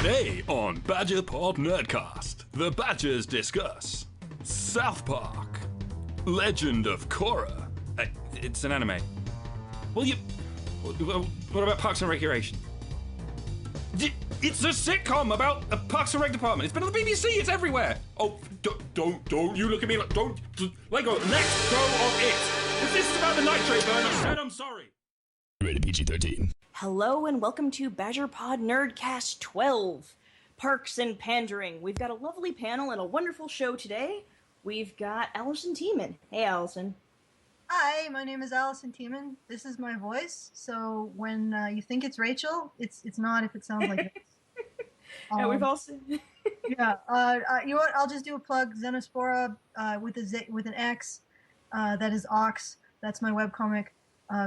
Today on Badgerpod Nerdcast, the Badgers discuss South Park, Legend of Korra. It's an anime. What about Parks and Recreation? It's a sitcom about a Parks and Rec department. It's been on the BBC. It's everywhere. Oh, don't you look at me like let go. Let go of it. If this is about the nitrate burn, I said I'm sorry. Rated PG-13. Hello and welcome to Badgerpod Nerdcast 12, Parks and Pandering. We've got a lovely panel and a wonderful show today. We've got Allison Tiemann. Hey, Allison. Hi, my name is Allison Tiemann. This is my voice, so when you think it's Rachel, it's not if it sounds like this. And we've also... you know what? I'll just do a plug. Xenospora with an X. That is Ox. That's my webcomic.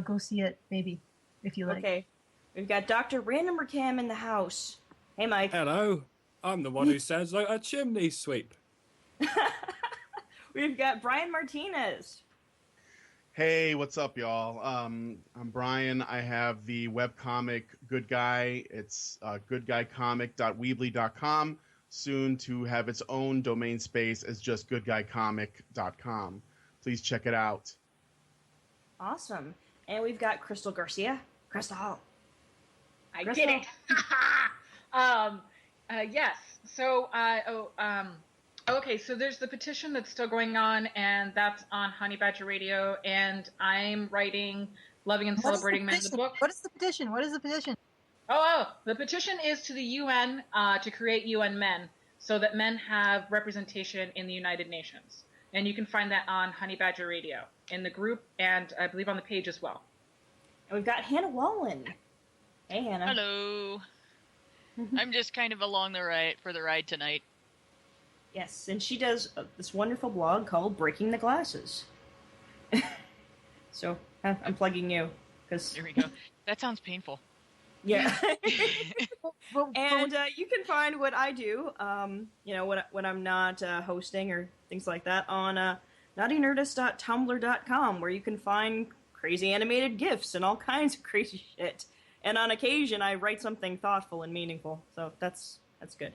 Go see it, maybe, if you like. Okay. We've got Dr. Random Recam in the house. Hey, Mike. Hello. I'm the one who sounds like a chimney sweep. We've got Brian Martinez. Hey, what's up, y'all? I'm Brian. I have the webcomic Good Guy. It's goodguycomic.weebly.com, soon to have its own domain space as just goodguycomic.com. Please check it out. Awesome. And we've got Crystal Garcia. Crystal. I Crystal. did it. Yes. So, okay. So there's the petition that's still going on, and that's on Honey Badger Radio. And I'm writing "Loving and Celebrating Men" the book. What is the petition? What is the petition? Oh, the petition is to the UN to create UN Men, so that men have representation in the United Nations. And you can find that on Honey Badger Radio in the group, and I believe on the page as well. And we've got Hannah Wallen. Hey, Hannah. Hello. I'm just kind of along for the ride tonight. Yes, and she does this wonderful blog called Breaking the Glasses. So, I'm plugging you. There we go. That sounds painful. Yeah. And you can find what I do, when I'm not hosting or things like that on naughtynerdist.tumblr.com, where you can find crazy animated GIFs and all kinds of crazy shit. And on occasion, I write something thoughtful and meaningful, so that's good.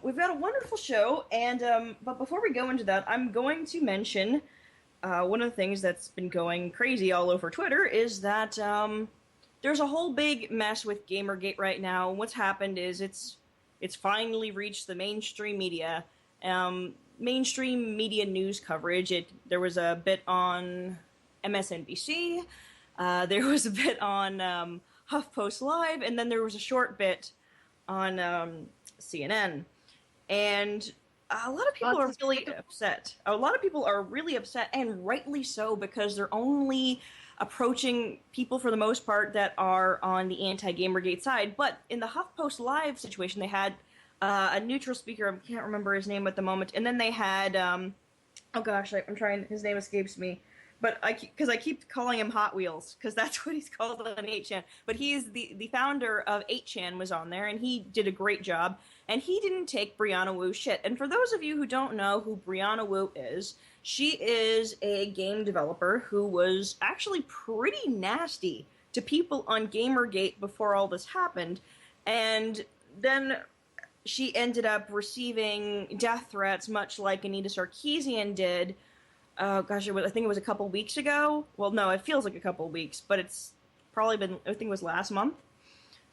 We've got a wonderful show, and but before we go into that, I'm going to mention one of the things that's been going crazy all over Twitter is that there's a whole big mess with Gamergate right now. What's happened is it's finally reached the mainstream media. Mainstream media news coverage. There was a bit on MSNBC, there was a bit on HuffPost Live, and then there was a short bit on CNN. And a lot of people are really upset. A lot of people are really upset, and rightly so, because they're only approaching people, for the most part, that are on the anti-Gamergate side. But in the HuffPost Live situation, they had a neutral speaker. I can't remember his name at the moment. And then they had, his name escapes me. But because I keep calling him Hot Wheels, because that's what he's called on 8chan. But he's the founder of 8chan was on there, and he did a great job. And he didn't take Brianna Wu's shit. And for those of you who don't know who Brianna Wu is, she is a game developer who was actually pretty nasty to people on Gamergate before all this happened. And then she ended up receiving death threats, much like Anita Sarkeesian did. I think it was a couple weeks ago. Well, no, it feels like a couple weeks, but it's probably been, I think it was last month.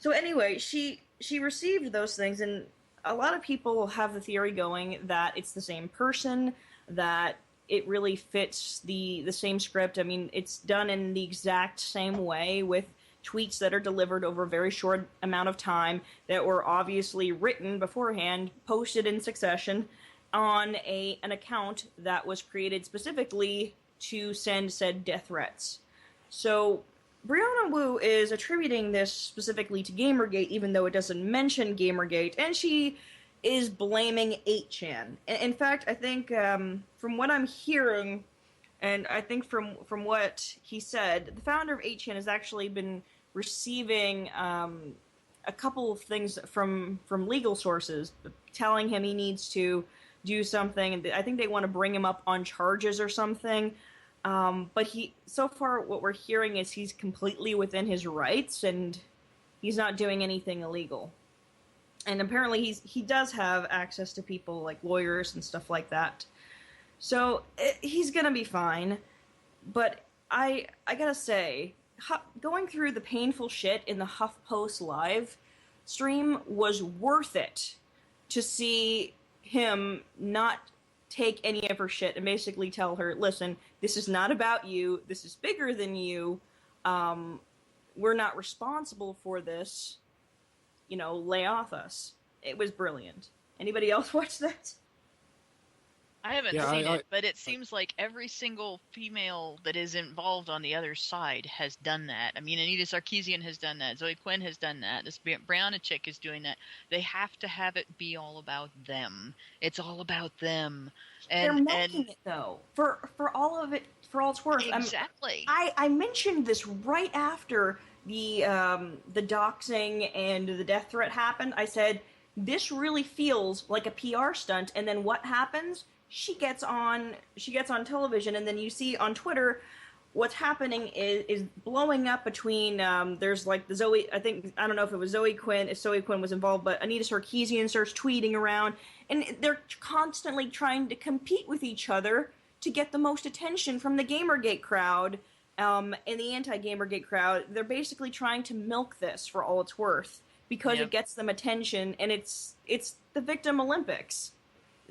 So anyway, she received those things, and a lot of people have the theory going that it's the same person, that it really fits the same script. I mean, it's done in the exact same way, with tweets that are delivered over a very short amount of time that were obviously written beforehand, posted in succession, on an account that was created specifically to send said death threats. So Brianna Wu is attributing this specifically to Gamergate, even though it doesn't mention Gamergate, and she is blaming 8chan. In fact, I think from what I'm hearing, and I think from what he said, the founder of 8chan has actually been receiving a couple of things from legal sources telling him he needs to do something, and I think they want to bring him up on charges or something. But so far what we're hearing is he's completely within his rights, and he's not doing anything illegal. And apparently he does have access to people like lawyers and stuff like that. So he's gonna be fine. But I gotta say, going through the painful shit in the HuffPost live stream was worth it to see him not take any of her shit and basically tell her, listen, this is not about you. This is bigger than you. We're not responsible for this. You know, lay off us. It was brilliant. Anybody else watch that? I haven't seen it, but it seems like every single female that is involved on the other side has done that. I mean, Anita Sarkeesian has done that. Zoe Quinn has done that. This Brianna chick is doing that. They have to have it be all about them. It's all about them. And they're milking it, though. For all of it, for all it's worth. Exactly. I mentioned this right after the doxing and the death threat happened. I said, this really feels like a PR stunt. And then what happens? She gets on television, and then you see on Twitter what's happening is blowing up between there's like the Zoe, I don't know if it was Zoe Quinn, if Zoe Quinn was involved, but Anita Sarkeesian starts tweeting around, and they're constantly trying to compete with each other to get the most attention from the Gamergate crowd and the anti-Gamergate crowd. They're basically trying to milk this for all it's worth because it gets them attention, and it's the Victim Olympics.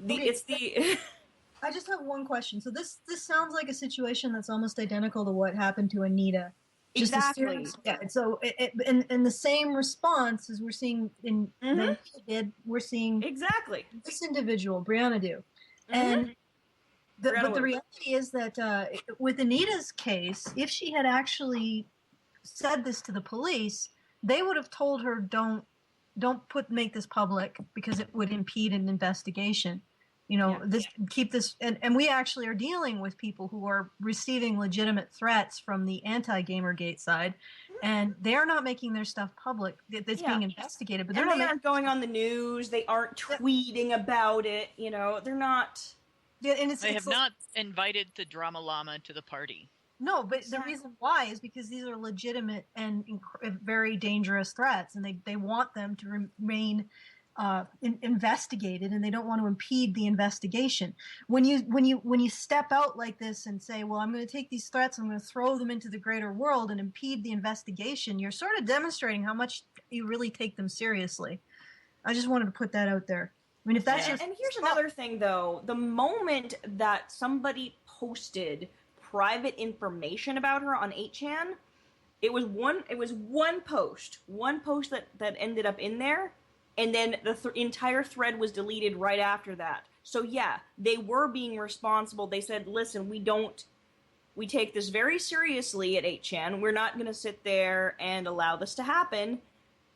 I just have one question. So this sounds like a situation that's almost identical to what happened to Anita. Exactly. So in the same response as we're seeing in Anita did, we're seeing exactly this individual, Brianna do. And but the reality is that with Anita's case, if she had actually said this to the police, they would have told her don't make this public because it would impede an investigation. You know, keep this, and we actually are dealing with people who are receiving legitimate threats from the anti-Gamergate side, and they're not making their stuff public. It's being investigated, but they aren't going on the news. They aren't tweeting about it. You know, they're not. Yeah, and they have not invited the Drama Llama to the party. No, but the reason why is because these are legitimate and very dangerous threats, and they want them to remain investigated, and they don't want to impede the investigation. When you step out like this and say, well, I'm going to take these threats, I'm going to throw them into the greater world and impede the investigation, you're sort of demonstrating how much you really take them seriously. I just wanted to put that out there. I mean, if that's and here's another thing, though. The moment that somebody posted private information about her on 8chan, it was one post that ended up in there. And then the entire thread was deleted right after that. So yeah, they were being responsible. They said, listen, we take this very seriously at 8chan. We're not going to sit there and allow this to happen.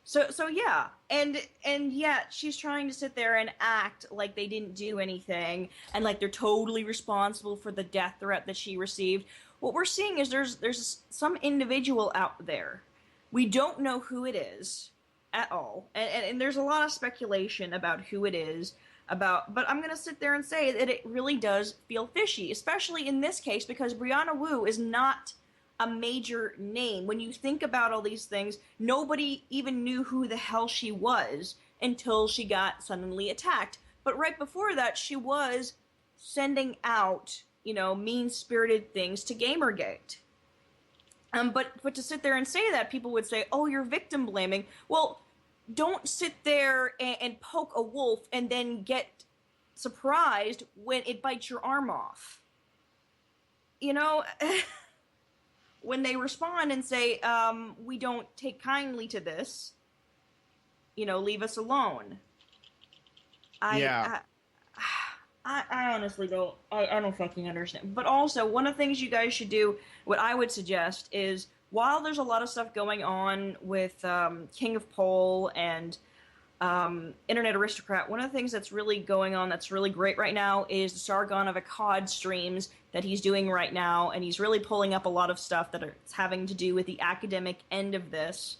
So yeah. And yet she's trying to sit there and act like they didn't do anything and like they're totally responsible for the death threat that she received. What we're seeing is there's some individual out there. We don't know who it is at all, and there's a lot of speculation about who it is, but I'm gonna sit there and say that it really does feel fishy, especially in this case because Brianna Wu is not a major name. When you think about all these things, nobody even knew who the hell she was until she got suddenly attacked. But right before that, she was sending out, mean-spirited things to Gamergate. But to sit there and say that, people would say, oh, you're victim blaming. Well, don't sit there and poke a wolf and then get surprised when it bites your arm off. When they respond and say, we don't take kindly to this, leave us alone. I honestly don't. I don't fucking understand. But also, one of the things you guys should do, what I would suggest is, while there's a lot of stuff going on with King of Pole and Internet Aristocrat, one of the things that's really going on that's really great right now is the Sargon of Akkad streams that he's doing right now, and he's really pulling up a lot of stuff that is having to do with the academic end of this.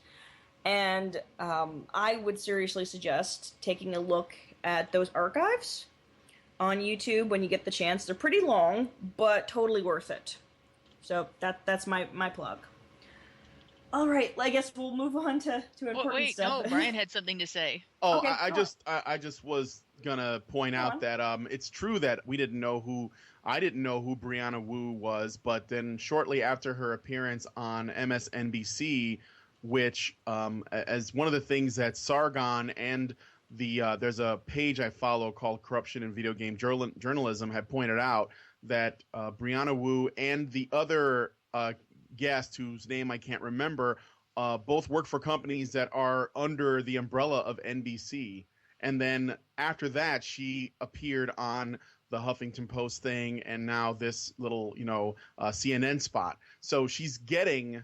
And I would seriously suggest taking a look at those archives on YouTube when you get the chance. They're pretty long, but totally worth it. So that's my plug. All right, I guess we'll move on to important Wait, stuff. no, Brian had something to say. Oh, Okay, I just was gonna point Go out on. that it's true that I didn't know who Brianna Wu was, but then shortly after her appearance on MSNBC, which as one of the things that Sargon and there's a page I follow called Corruption in Video Game Journalism had pointed out that Brianna Wu and the other guest whose name I can't remember both work for companies that are under the umbrella of NBC. And then after that, she appeared on the Huffington Post thing and now this little, CNN spot. So she's getting,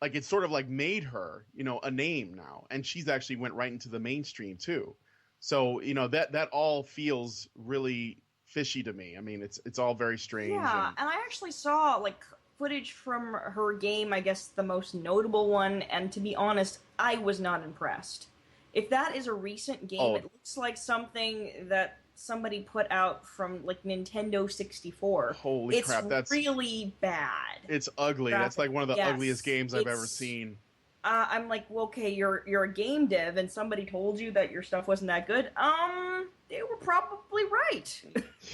like, it's sort of like made her, a name now. And she's actually went right into the mainstream too. So, that all feels really fishy to me. I mean, it's all very strange. Yeah, and I actually saw, like, footage from her game, I guess the most notable one, and to be honest, I was not impressed. If that is a recent game, it looks like something that somebody put out from, like, Nintendo 64. Holy crap, that's really bad. It's ugly. That's like one of the ugliest games I've ever seen. I'm like, well, okay, you're a game dev, and somebody told you that your stuff wasn't that good. They were probably right.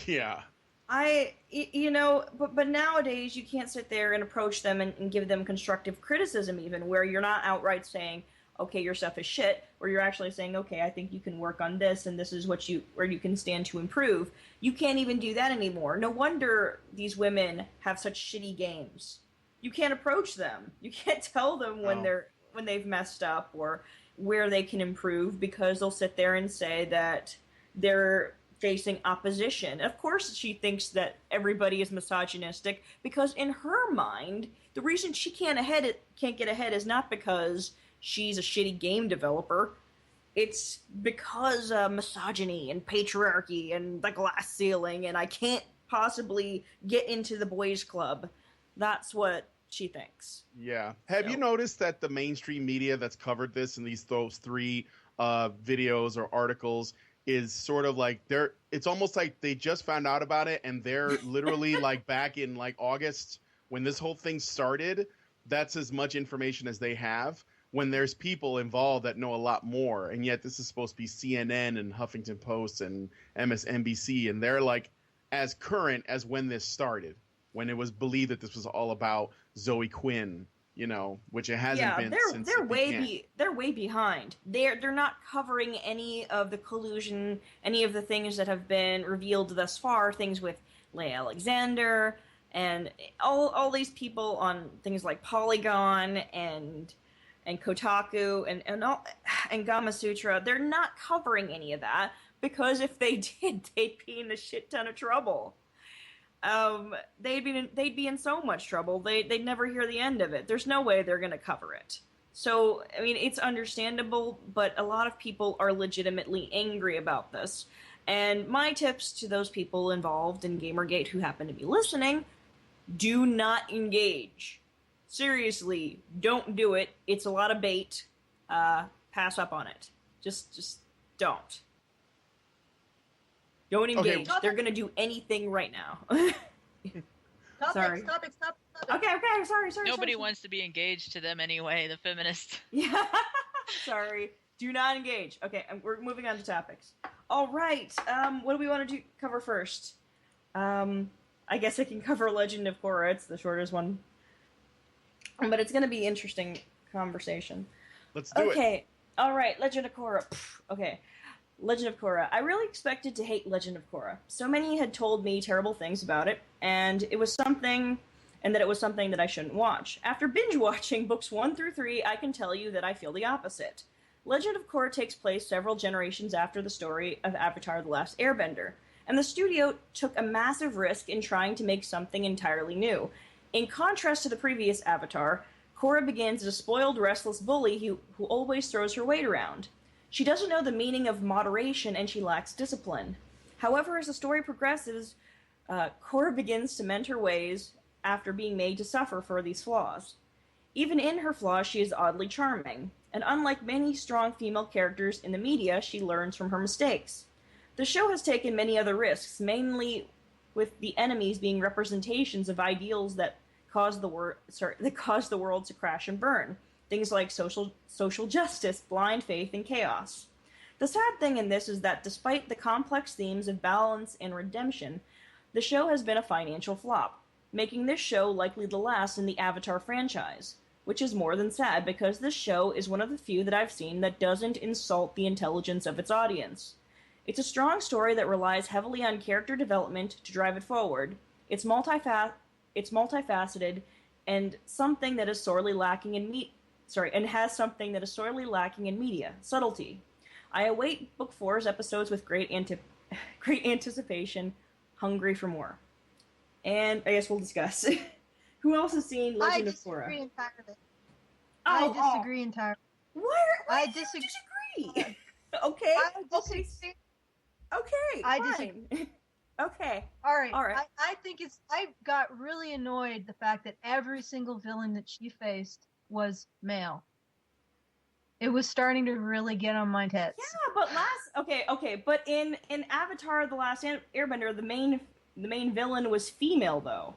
Yeah. But nowadays you can't sit there and approach them and give them constructive criticism, even where you're not outright saying, okay, your stuff is shit, where you're actually saying, okay, I think you can work on this, and this is where you can stand to improve. You can't even do that anymore. No wonder these women have such shitty games. You can't approach them. You can't tell them when they've messed up or where they can improve, because they'll sit there and say that they're facing opposition. Of course she thinks that everybody is misogynistic, because in her mind, the reason she can't get ahead is not because she's a shitty game developer. It's because misogyny and patriarchy and the glass ceiling, and I can't possibly get into the boys' club. That's what she thinks. Yeah. Have you noticed that the mainstream media that's covered this in those three videos or articles is sort of like it's almost like they just found out about it, and they're literally like back in like August when this whole thing started. That's as much information as they have, when there's people involved that know a lot more. And yet this is supposed to be CNN and Huffington Post and MSNBC, and they're like as current as when this started, when it was believed that this was all about Zoe Quinn, which it hasn't been since. They're way behind. They're not covering any of the collusion, any of the things that have been revealed thus far. Things with Leigh Alexander and all these people on things like Polygon and Kotaku and Gamasutra. They're not covering any of that, because if they did, they'd be in a shit ton of trouble. They'd be in so much trouble. They'd never hear the end of it. There's no way they're going to cover it. So, I mean, it's understandable, but a lot of people are legitimately angry about this. And my tips to those people involved in Gamergate who happen to be listening: do not engage. Seriously, don't do it. It's a lot of bait. Pass up on it. Just don't. Don't engage. Okay. They're gonna do anything right now. Sorry. Stop it. Okay, sorry. Nobody wants to be engaged to them anyway, the feminists. Yeah, sorry. Do not engage. Okay, we're moving on to topics. All right, what do we want to cover first? I guess I can cover Legend of Korra. It's the shortest one. But it's going to be interesting conversation. Let's do it. Okay, all right, Legend of Korra. Okay, Legend of Korra. I really expected to hate Legend of Korra. So many had told me terrible things about it, and it was something that I shouldn't watch. After binge-watching books 1 through 3, I can tell you that I feel the opposite. Legend of Korra takes place several generations after the story of Avatar: The Last Airbender, and the studio took a massive risk in trying to make something entirely new. In contrast to the previous Avatar, Korra begins as a spoiled, restless bully who always throws her weight around. She doesn't know the meaning of moderation, and she lacks discipline. However, as the story progresses, Korra begins to mend her ways after being made to suffer for these flaws. Even in her flaws, she is oddly charming, and unlike many strong female characters in the media, she learns from her mistakes. The show has taken many other risks, mainly with the enemies being representations of ideals that that caused the world to crash and burn. Things like social justice, blind faith, and chaos. The sad thing in this is that despite the complex themes of balance and redemption, the show has been a financial flop, making this show likely the last in the Avatar franchise, which is more than sad because this show is one of the few that I've seen that doesn't insult the intelligence of its audience. It's a strong story that relies heavily on character development to drive it forward. It's multifaceted and something that is sorely lacking in has something that is sorely lacking in media, subtlety. I await Book 4's episodes with great anticipation, hungry for more. And I guess we'll discuss. Who else has seen Legend of Korra? I disagree entirely. I disagree entirely. Why do you disagree? Okay. I disagree. Okay. I fine. disagree. Okay. All right. All right. I think I got really annoyed the fact that every single villain that she faced was male. It was starting to really get on my tits. Yeah, but but in Avatar: The Last Airbender, the main villain was female though.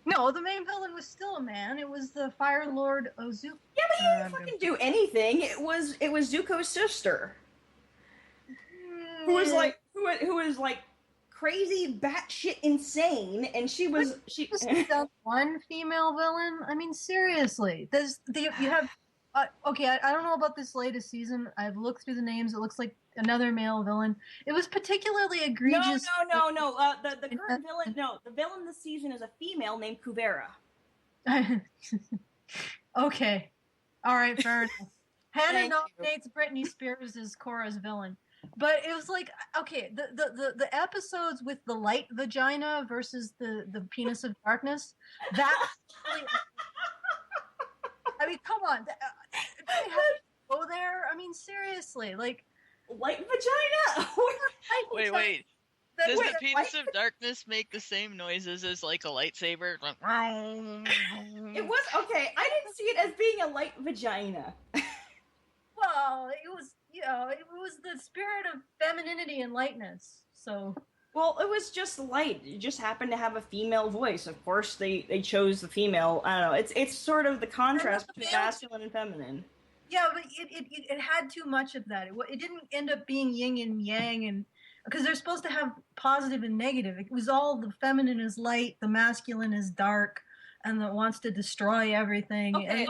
No, the main villain was still a man. It was the Fire Lord Ozuko. Yeah, but he didn't fucking do anything. It was Zuko's sister, who was like crazy, batshit insane, and she was one female villain. I mean, seriously, you have. Okay, I don't know about this latest season. I've looked through the names. It looks like another male villain. It was particularly egregious. No. The current villain. No, the villain this season is a female named Kuvera. Okay, all right, fair enough. Hannah nominates Britney Spears as Korra's villain, but it was like, okay, the episodes with the light vagina versus the penis of darkness. That. Really, I mean, come on. Do we have to go there? I mean, seriously, like light vagina. Wait. Does the penis of darkness make the same noises as like a lightsaber? It was okay. I didn't see it as being a light vagina. Well, it was, it was the spirit of femininity and lightness. So. Well, it was just light. It just happened to have a female voice. Of course, they chose the female. I don't know. It's sort of the contrast between masculine and feminine. Yeah, but it had too much of that. It didn't end up being yin and yang, and because they're supposed to have positive and negative. It was all the feminine is light, the masculine is dark, and that wants to destroy everything. Okay,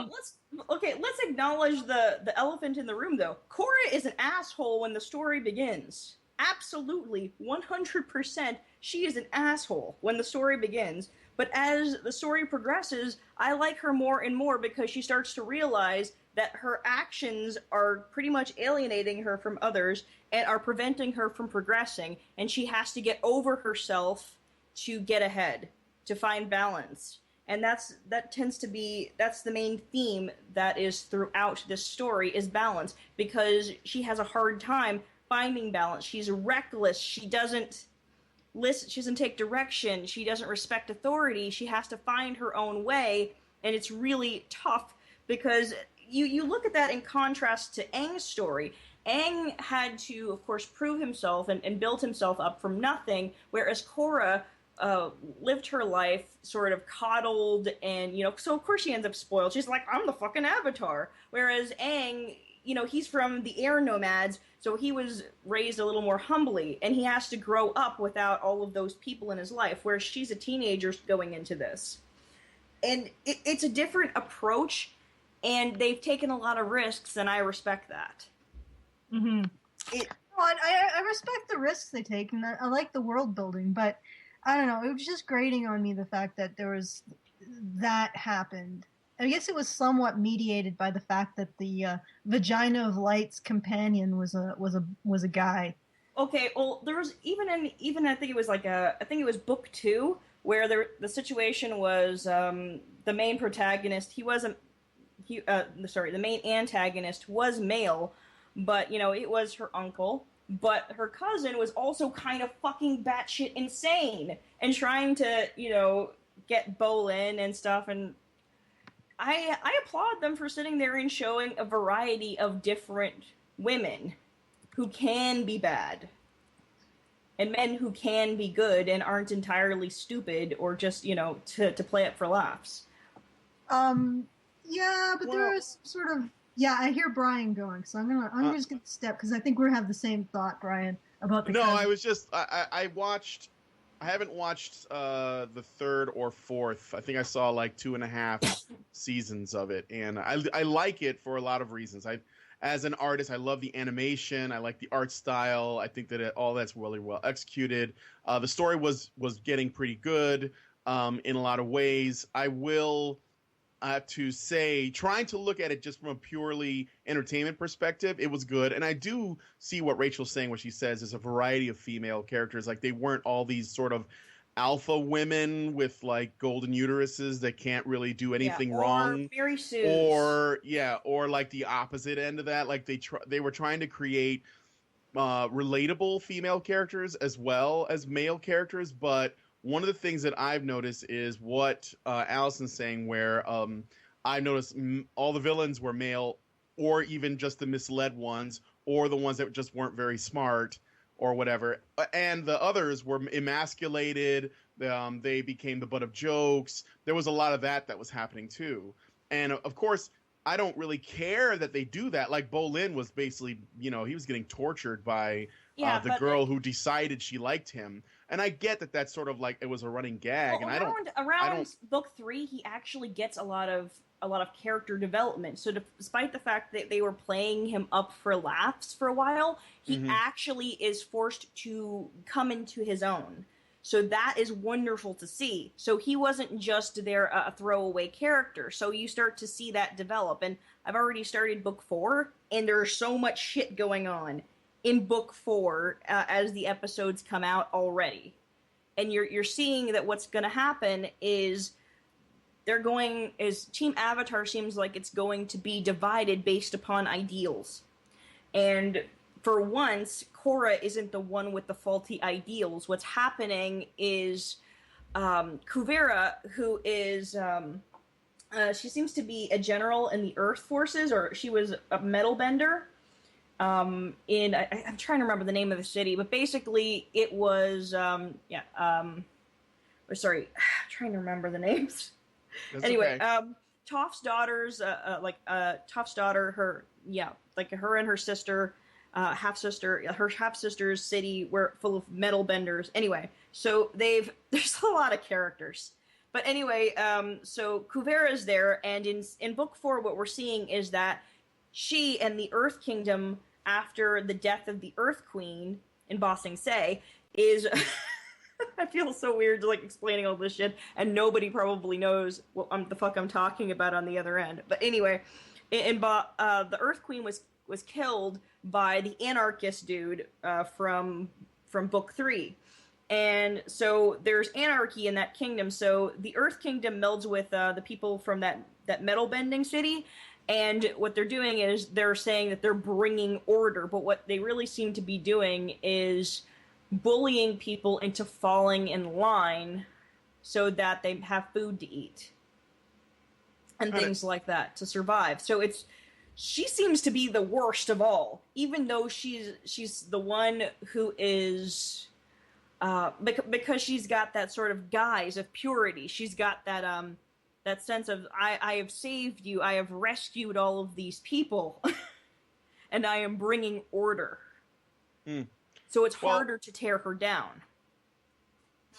let's acknowledge the elephant in the room, though. Korra is an asshole when the story begins. Absolutely, 100%, she is an asshole when the story begins. But as the story progresses, I like her more and more because she starts to realize that her actions are pretty much alienating her from others and are preventing her from progressing, and she has to get over herself to get ahead, to find balance. And that's the main theme that is throughout this story is balance, because she has a hard time finding balance. She's reckless. She doesn't listen. She doesn't take direction. She doesn't respect authority. She has to find her own way, and it's really tough because you look at that in contrast to Aang's story. Aang had to, of course, prove himself and build himself up from nothing, whereas Korra lived her life sort of coddled and, so of course she ends up spoiled. She's like, I'm the fucking Avatar. Whereas Aang, he's from the air nomads, so he was raised a little more humbly, and he has to grow up without all of those people in his life, whereas she's a teenager going into this. And it's a different approach, and they've taken a lot of risks, and I respect that. Mm-hmm. I respect the risks they take, and I like the world building, but I don't know, it was just grating on me the fact that that happened. I guess it was somewhat mediated by the fact that the Vagina of Light's companion was a guy. Okay, well, there was even I think it was book 2 where the situation was the main protagonist. The main antagonist was male, but it was her uncle. But her cousin was also kind of fucking batshit insane and trying to get Bolin and stuff, and I applaud them for sitting there and showing a variety of different women who can be bad. and men who can be good and aren't entirely stupid or just, to play it for laughs. Yeah, but there is sort of, I hear Brian going, so I'm just gonna step, because I think we have the same thought, Brian, about the. No, I was just, I haven't watched the third or fourth. I think I saw like 2.5 seasons of it, and I like it for a lot of reasons. As an artist, I love the animation. I like the art style. I think that all that's really well executed. The story was getting pretty good in a lot of ways. I will to say, trying to look at it just from a purely entertainment perspective, it was good. And I do see what Rachel's saying when she says there's a variety of female characters. Like, they weren't all these sort of alpha women with like golden uteruses that can't really do anything wrong, Mary Sue, or like the opposite end of that. Like they were trying to create relatable female characters as well as male characters. But one of the things that I've noticed is what Allison's saying, where I noticed all the villains were male, or even just the misled ones, or the ones that just weren't very smart, or whatever, and the others were emasculated. They became the butt of jokes. There was a lot of that was happening too. And of course, I don't really care that they do that. Like, Bolin was basically, he was getting tortured by the girl who decided she liked him. And I get that that's sort of like, it was a running gag. Well, and around book 3, he actually gets a lot of character development. So despite the fact that they were playing him up for laughs for a while, he actually is forced to come into his own. So that is wonderful to see. So he wasn't just there a throwaway character. So you start to see that develop. And I've already started book 4, and there's so much shit going on in book 4 as the episodes come out already. And you're seeing that what's going to happen is Team Avatar seems like it's going to be divided based upon ideals. And for once, Korra isn't the one with the faulty ideals. What's happening is Kuvera, who is she seems to be a general in the Earth Forces, or she was a metal bender. I'm trying to remember the name of the city, but basically it was I'm trying to remember the names. That's anyway, okay. Toph's daughter's Toph's daughter, her and her sister, her half sister's city were full of metal benders. Anyway, so there's a lot of characters. But anyway, so Kuvera's there, and in book 4, what we're seeing is that she and the Earth Kingdom, after the death of the Earth Queen in Ba Sing Se, is I feel so weird explaining all this shit, and nobody probably knows what the fuck I'm talking about on the other end. But anyway, the Earth Queen was killed by the anarchist dude from book 3. And so there's anarchy in that kingdom. So the Earth Kingdom melds with the people from that metal bending city. And what they're doing is they're saying that they're bringing order. But what they really seem to be doing is bullying people into falling in line so that they have food to eat. And things like that to survive. So she seems to be the worst of all. Even though she's the one who is... because she's got that sort of guise of purity. She's got that sense of, I have saved you, I have rescued all of these people, and I am bringing order. So it's harder to tear her down.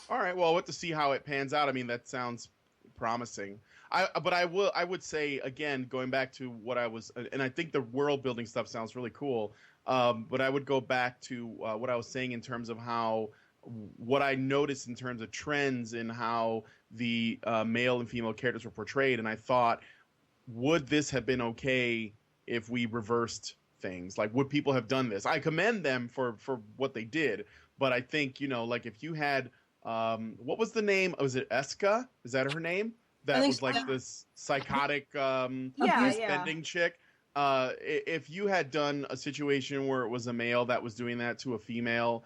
All right, well, we'll have to see how it pans out. I mean, that sounds promising. But I would say, again, going back to what I was, and I think the world building stuff sounds really cool, but I would go back to what I was saying in terms of what I noticed in terms of trends in how the male and female characters were portrayed, and I thought, would this have been okay if we reversed things? Like, would people have done this? I commend them for what they did, but I think, if you had, what was the name? Was it Eska? Is that her name? That was this psychotic spending chick. If you had done a situation where it was a male that was doing that to a female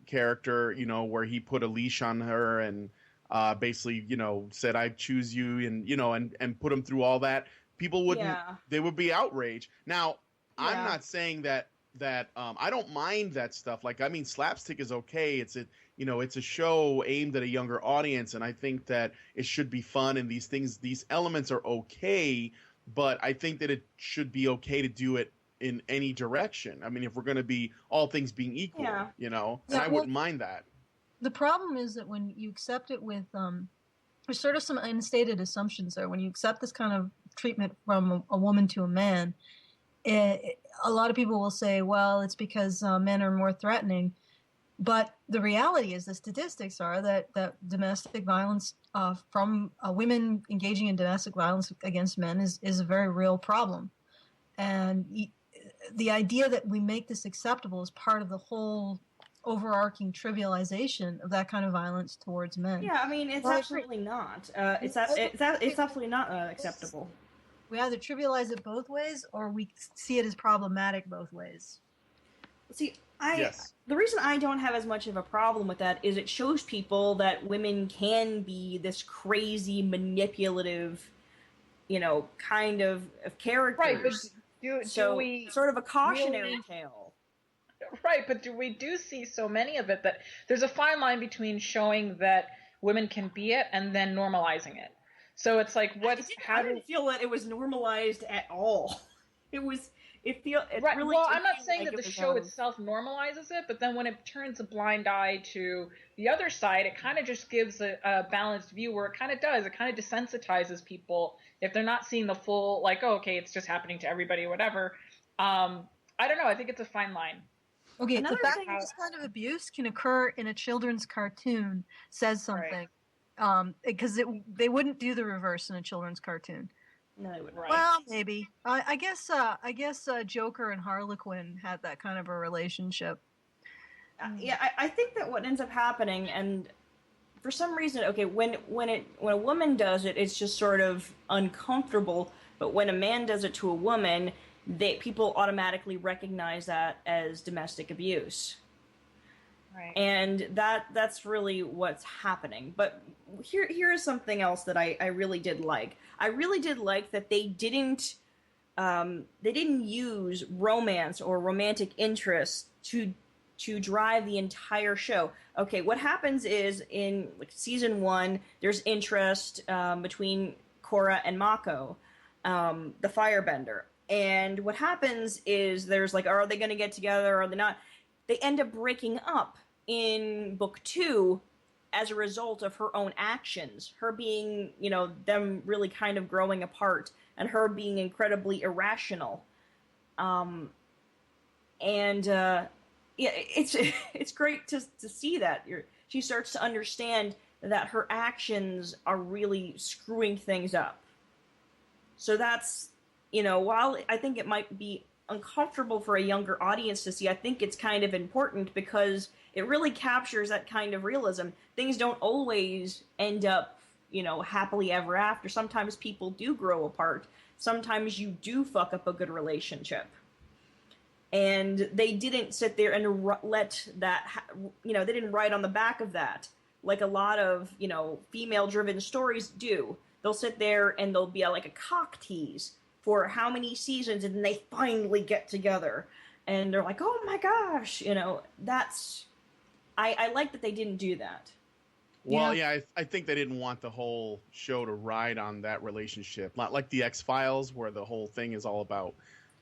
character, where he put a leash on her and basically, said, I choose you, and put him through all that, people wouldn't, they would be outraged. Now, I'm not saying that that I don't mind that stuff. Like, I mean, slapstick is okay. It's a show aimed at a younger audience, and I think that it should be fun. And these elements are okay, but I think that it should be okay to do it in any direction. I mean, if we're going to be all things being equal, and I wouldn't mind that. The problem is that when you accept it with there's sort of some unstated assumptions there. When you accept this kind of treatment from a woman to a man, a lot of people will say, well, it's because men are more threatening. But the reality is, the statistics are that domestic violence from women engaging in domestic violence against men is a very real problem. And the idea that we make this acceptable is part of the whole overarching trivialization of that kind of violence towards men. Yeah, I mean, it's absolutely not. It's absolutely not acceptable. We either trivialize it both ways, or we see it as problematic both ways. See, the reason I don't have as much of a problem with that is it shows people that women can be this crazy, manipulative, kind of characters. Right, but do we sort of a cautionary tale. Right, but we see so many of it that there's a fine line between showing that women can be it and then normalizing it. So it's like, I didn't feel that it was normalized at all. Right. Really well, I'm not saying that the show itself normalizes it, but then when it turns a blind eye to the other side, it kind of just gives a balanced view where it kind of does. It kind of desensitizes people if they're not seeing the full, like, oh, okay, it's just happening to everybody, whatever. I don't know. I think it's a fine line. Okay, the fact that this kind of abuse can occur in a children's cartoon says something. Right. Because they wouldn't do the reverse in a children's cartoon. No, they wouldn't. Right. Well, maybe. I guess Joker and Harlequin had that kind of a relationship. Yeah, I think that what ends up happening, and for some reason, okay, when a woman does it, it's just sort of uncomfortable. But when a man does it to a woman, people automatically recognize that as domestic abuse. Right. And that's really what's happening. But here is something else that I really did like. I really did like that they didn't use romance or romantic interest to drive the entire show. Okay, what happens is in season 1, there's interest between Korra and Mako, the firebender. And what happens is there's like, are they going to get together? Are they not? They end up breaking up in book 2 as a result of her own actions. Her being, them really kind of growing apart, and her being incredibly irrational. It's great to see that. She starts to understand that her actions are really screwing things up. So that's, while I think it might be uncomfortable for a younger audience to see, I think it's kind of important because it really captures that kind of realism. Things don't always end up, happily ever after. Sometimes people do grow apart. Sometimes you do fuck up a good relationship. And they didn't sit there and let that, they didn't write on the back of that like a lot of, female-driven stories do. They'll sit there and they'll be like a cock tease for how many seasons, and then they finally get together. And they're like, oh my gosh, that's... I like that they didn't do that. Well, yeah, I think they didn't want the whole show to ride on that relationship. Not like the X-Files, where the whole thing is all about,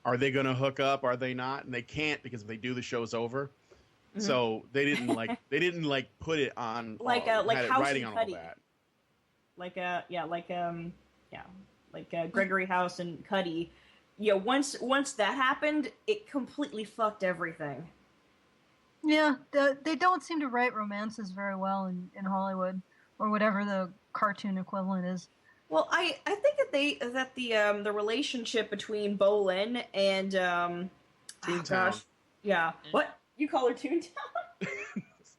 are they going to hook up, are they not? And they can't, because if they do, the show's over. Mm-hmm. So they didn't put it on like House writing and on Cuddy. all that. Like Gregory House and Cuddy. Yeah, once that happened, it completely fucked everything. Yeah, they don't seem to write romances very well in Hollywood, or whatever the cartoon equivalent is. Well, I think that the relationship between Bolin and Toontown. Yeah. What? You call her Toontown?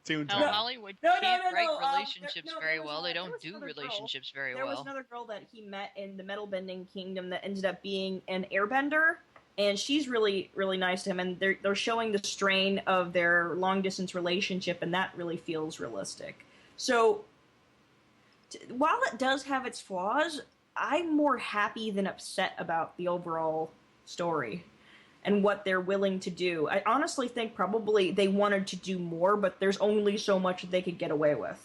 Toontown. No, Hollywood can't write relationships very well. They don't do relationships very well. There was another girl that he met in the Metal Bending Kingdom that ended up being an airbender, and she's really, really nice to him, and they're showing the strain of their long-distance relationship, and that really feels realistic. So, while it does have its flaws, I'm more happy than upset about the overall story. and what they're willing to do. I honestly think probably they wanted to do more, but there's only so much that they could get away with.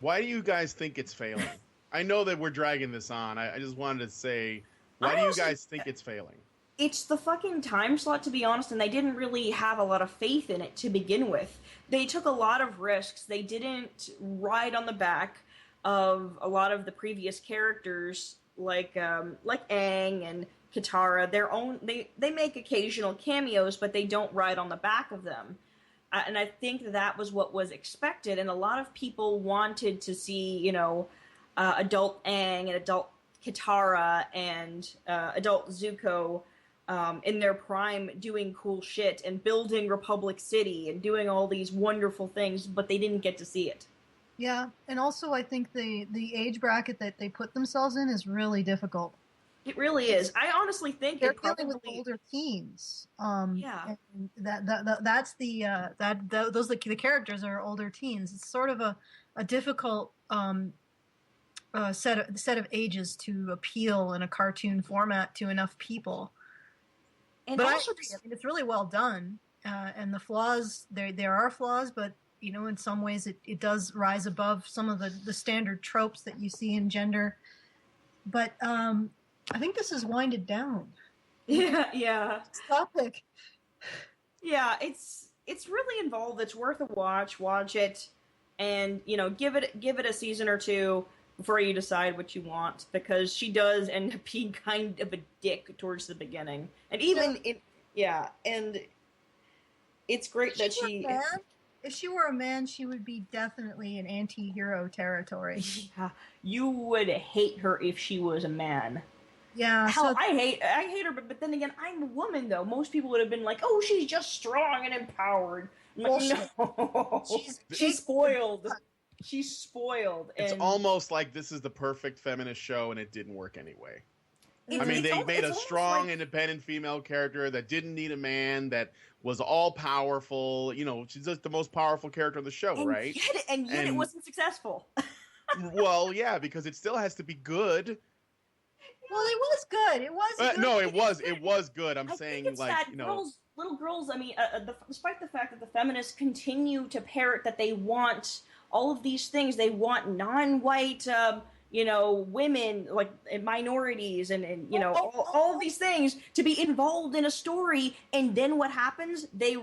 Why do you guys think it's failing? I know that we're dragging this on. I just wanted to say, why do you guys think it's failing? It's the fucking time slot, to be honest, and they didn't really have a lot of faith in it to begin with. They took a lot of risks. They didn't ride on the back of a lot of the previous characters, like Aang and Katara. They make occasional cameos, but they don't ride on the back of them. And I think that was what was expected, and a lot of people wanted to see, adult Aang and adult Katara and adult Zuko in their prime doing cool shit and building Republic City and doing all these wonderful things, but they didn't get to see it. Yeah, and also I think the age bracket that they put themselves in is really difficult. It really is. I honestly think they're dealing with older teens. Yeah, and that's the characters are older teens. It's sort of a difficult set of ages to appeal in a cartoon format to enough people. And but also, I mean, it's really well done. And the flaws, there are flaws, but in some ways it does rise above some of the standard tropes that you see in gender. But I think this is winded down. Yeah. Topic. Yeah, it's really involved. It's worth a watch. Watch it, and give it a season or two before you decide what you want, because she does end up being kind of a dick towards the beginning, and even and it's great that she. If she were a man, she would be definitely in anti-hero territory. Yeah, you would hate her if she was a man. Yeah. Hell, I hate her, but then again, I'm a woman, though. Most people would have been like, "Oh, she's just strong and empowered." Like, no, she's spoiled. She's spoiled. It's almost like this is the perfect feminist show, and it didn't work anyway. I mean, they made a strong, independent female character that didn't need a man, that was all powerful. She's just the most powerful character on the show, right? Yet it wasn't successful. Well, yeah, because it still has to be good. Well, it was good. It was good. No, it was good. I'm saying, think it's little girls. I mean, despite the fact that the feminists continue to parrot that they want all of these things, they want non-white, women, like minorities, and all of these things to be involved in a story. And then what happens? They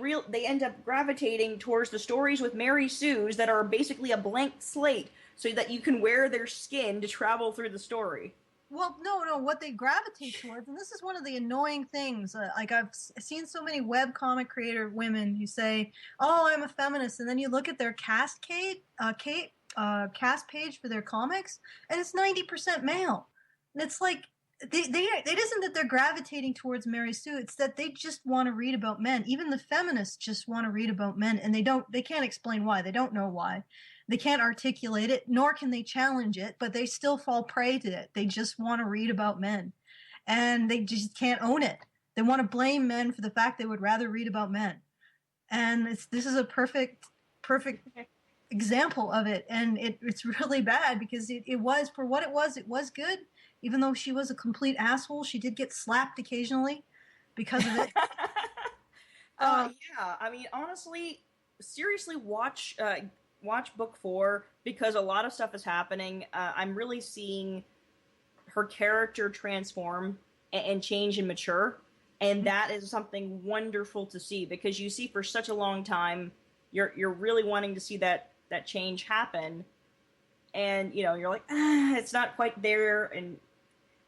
end up gravitating towards the stories with Mary Sue's that are basically a blank slate, so that you can wear their skin to travel through the story. Well, no, what they gravitate towards, and this is one of the annoying things, like I've seen so many webcomic creator women who say, "Oh, I'm a feminist," and then you look at their cast page for their comics, and it's 90% male. And it's like, it isn't that they're gravitating towards Mary Sue, it's that they just want to read about men. Even the feminists just want to read about men, and they can't explain why. They don't know why. They can't articulate it, nor can they challenge it, but they still fall prey to it. They just want to read about men, and they just can't own it. They want to blame men for the fact they would rather read about men. And this is a perfect example of it, and it's really bad, because it was, for what it was good. Even though she was a complete asshole, she did get slapped occasionally because of it. Yeah, I mean, honestly, seriously, watch book 4, because a lot of stuff is happening. I'm really seeing her character transform and change and mature, and that is something wonderful to see, because you see for such a long time you're really wanting to see that change happen, and you're like, it's not quite there, and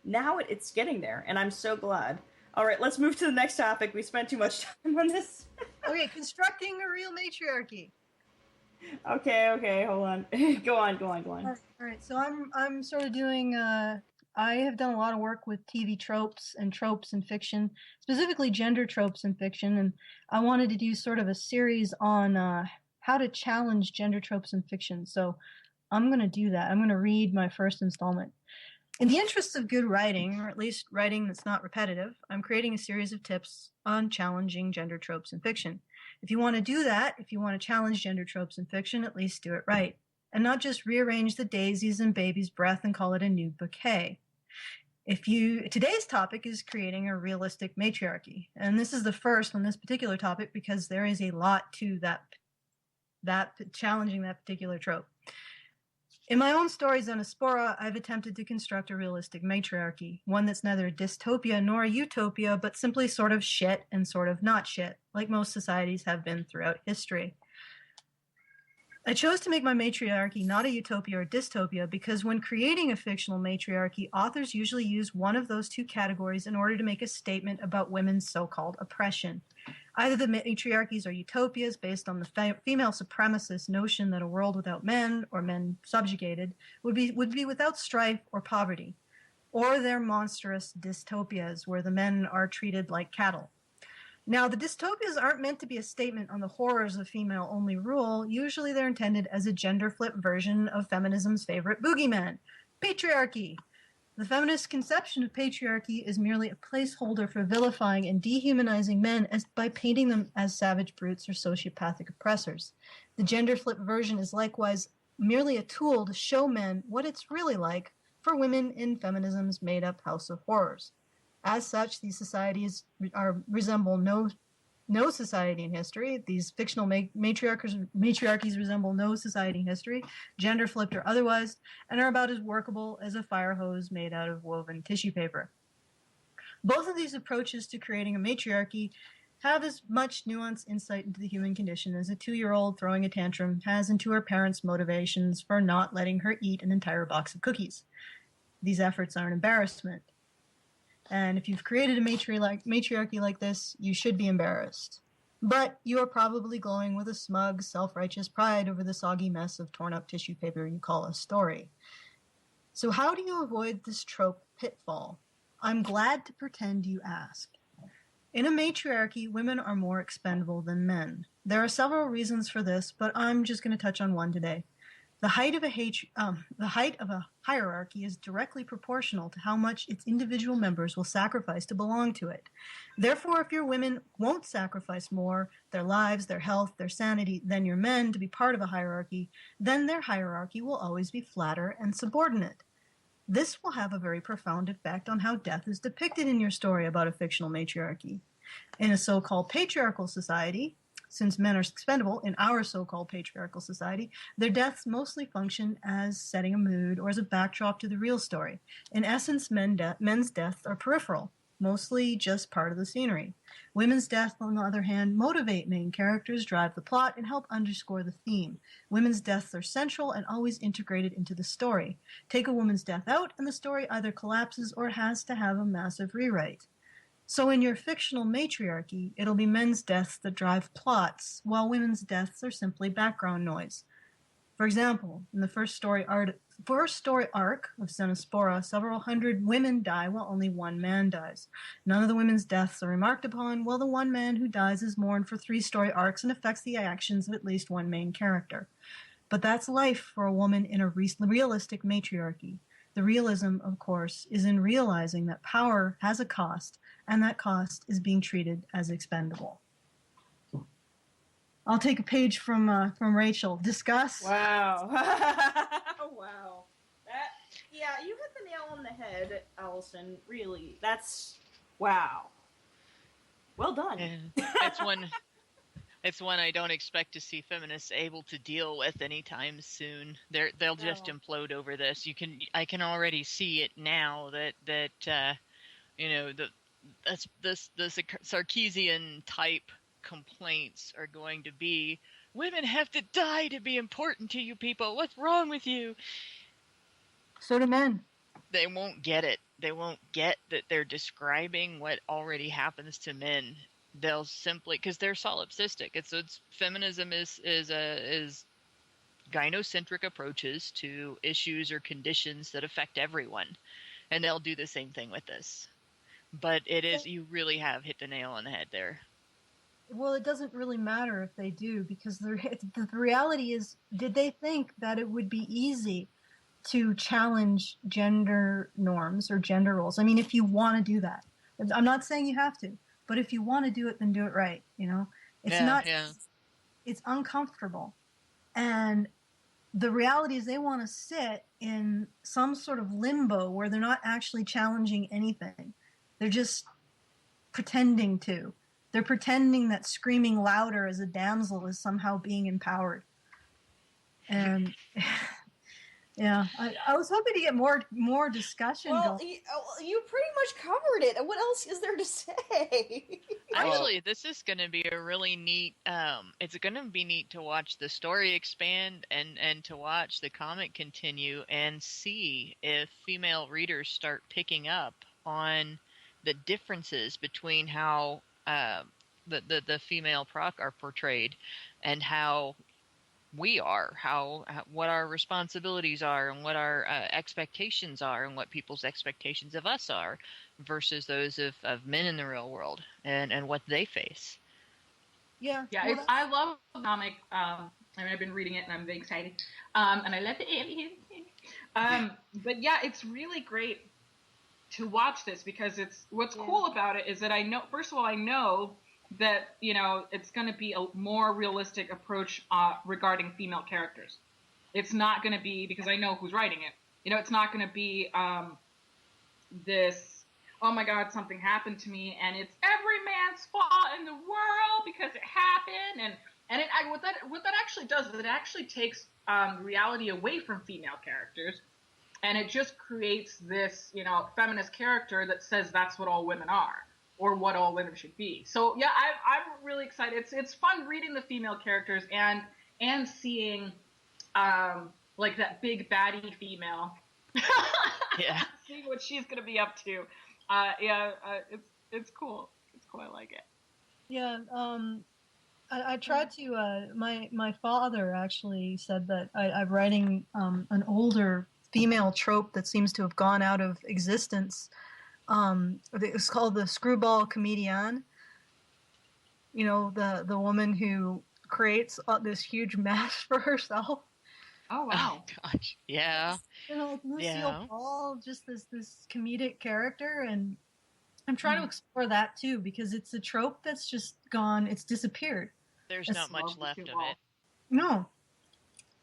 now it's getting there, and I'm so glad. All right, let's move to the next topic. We spent too much time on this. Okay, constructing a real matriarchy. Okay, hold on. Go on. All right, so I'm sort of doing, I have done a lot of work with TV tropes in fiction, specifically gender tropes in fiction, and I wanted to do sort of a series on how to challenge gender tropes in fiction. So I'm going to do that. I'm going to read my first installment. In the interest of good writing, or at least writing that's not repetitive, I'm creating a series of tips on challenging gender tropes in fiction. If you want to do that, if you want to challenge gender tropes in fiction, at least do it right, and not just rearrange the daisies and baby's breath and call it a new bouquet. Today's topic is creating a realistic matriarchy. And this is the first on this particular topic because there is a lot to that challenging that particular trope. In my own story, Xenospora, I've attempted to construct a realistic matriarchy, one that's neither a dystopia nor a utopia, but simply sort of shit and sort of not shit, like most societies have been throughout history. I chose to make my matriarchy not a utopia or dystopia because when creating a fictional matriarchy, authors usually use one of those two categories in order to make a statement about women's so-called oppression. Either the matriarchies are utopias based on the female supremacist notion that a world without men, or men subjugated, would be without strife or poverty, or they're monstrous dystopias where the men are treated like cattle. Now, the dystopias aren't meant to be a statement on the horrors of female-only rule. Usually they're intended as a gender-flip version of feminism's favorite boogeyman, patriarchy. The feminist conception of patriarchy is merely a placeholder for vilifying and dehumanizing men by painting them as savage brutes or sociopathic oppressors. The gender-flip version is likewise merely a tool to show men what it's really like for women in feminism's made-up house of horrors. As such, these societies resemble no society in history. These fictional matriarchies resemble no society in history, gender flipped or otherwise, and are about as workable as a fire hose made out of woven tissue paper. Both of these approaches to creating a matriarchy have as much nuanced insight into the human condition as a 2-year-old throwing a tantrum has into her parents' motivations for not letting her eat an entire box of cookies. These efforts are an embarrassment. And if you've created a matriarchy like this, you should be embarrassed. But you are probably glowing with a smug, self-righteous pride over the soggy mess of torn-up tissue paper you call a story. So how do you avoid this trope pitfall? I'm glad to pretend you ask. In a matriarchy, women are more expendable than men. There are several reasons for this, but I'm just going to touch on one today. The height of a hierarchy is directly proportional to how much its individual members will sacrifice to belong to it. Therefore, if your women won't sacrifice more, their lives, their health, their sanity, than your men to be part of a hierarchy, then their hierarchy will always be flatter and subordinate. This will have a very profound effect on how death is depicted in your story about a fictional matriarchy. In a so-called patriarchal society, since men are expendable in our so-called patriarchal society, their deaths mostly function as setting a mood or as a backdrop to the real story. In essence, men's deaths are peripheral, mostly just part of the scenery. Women's deaths, on the other hand, motivate main characters, drive the plot, and help underscore the theme. Women's deaths are central and always integrated into the story. Take a woman's death out, and the story either collapses or has to have a massive rewrite. So in your fictional matriarchy, it'll be men's deaths that drive plots, while women's deaths are simply background noise. For example, in the first story arc of Xenospora, several hundred women die while only one man dies. None of the women's deaths are remarked upon, while the one man who dies is mourned for 3 story arcs and affects the actions of at least one main character. But that's life for a woman in a realistic matriarchy. The realism, of course, is in realizing that power has a cost, and that cost is being treated as expendable. I'll take a page from Rachel. Discuss. Wow. Wow. Yeah, you hit the nail on the head, Allison. Really. That's, wow. Well done. It's one I don't expect to see feminists able to deal with anytime soon. They'll just implode over this. I can already see it now that the Sarkeesian type complaints are going to be, women have to die to be important to you people. What's wrong with you? So do men. They won't get it. They won't get that they're describing what already happens to men. They'll simply, because they're solipsistic. It's feminism is gynocentric approaches to issues or conditions that affect everyone, and they'll do the same thing with this. But you really have hit the nail on the head there. Well, it doesn't really matter if they do, because the reality is, did they think that it would be easy to challenge gender norms or gender roles? I mean, if you want to do that, I'm not saying you have to. But if you want to do it, then do it right. It's uncomfortable. And the reality is they want to sit in some sort of limbo where they're not actually challenging anything. They're just pretending to. They're pretending that screaming louder as a damsel is somehow being empowered. And yeah, I was hoping to get more discussion Well, going. you pretty much covered it. What else is there to say? Actually, this is going to be a really neat. It's going to be neat to watch the story expand and to watch the comic continue and see if female readers start picking up on the differences between how the female proc are portrayed and how we are, what our responsibilities are, and what our expectations are, and what people's expectations of us are, versus those of men in the real world, and what they face. Yeah, well, I love the comic. I've been reading it, and I'm very excited. And I love the aliens. But yeah, it's really great to watch this because what's cool about it is that I know, first of all, I know that, it's going to be a more realistic approach regarding female characters. It's not going to be, because I know who's writing it, it's not going to be this, oh my God, something happened to me, and it's every man's fault in the world because it happened. And what that actually does is it actually takes reality away from female characters, and it just creates this, feminist character that says that's what all women are, or what all women should be. So yeah, I'm really excited. It's fun reading the female characters and seeing like that big baddie female. Yeah. Seeing what she's gonna be up to. It's cool. It's cool. I like it. Yeah. I tried to. My father actually said that I'm writing an older female trope that seems to have gone out of existence. It's called the screwball comedian. The woman who creates this huge mess for herself. Oh wow! Oh gosh, yeah. Like Lucille Ball, just this comedic character, and I'm trying to explore that too because it's a trope that's just gone. It's disappeared. There's not much left of it. No.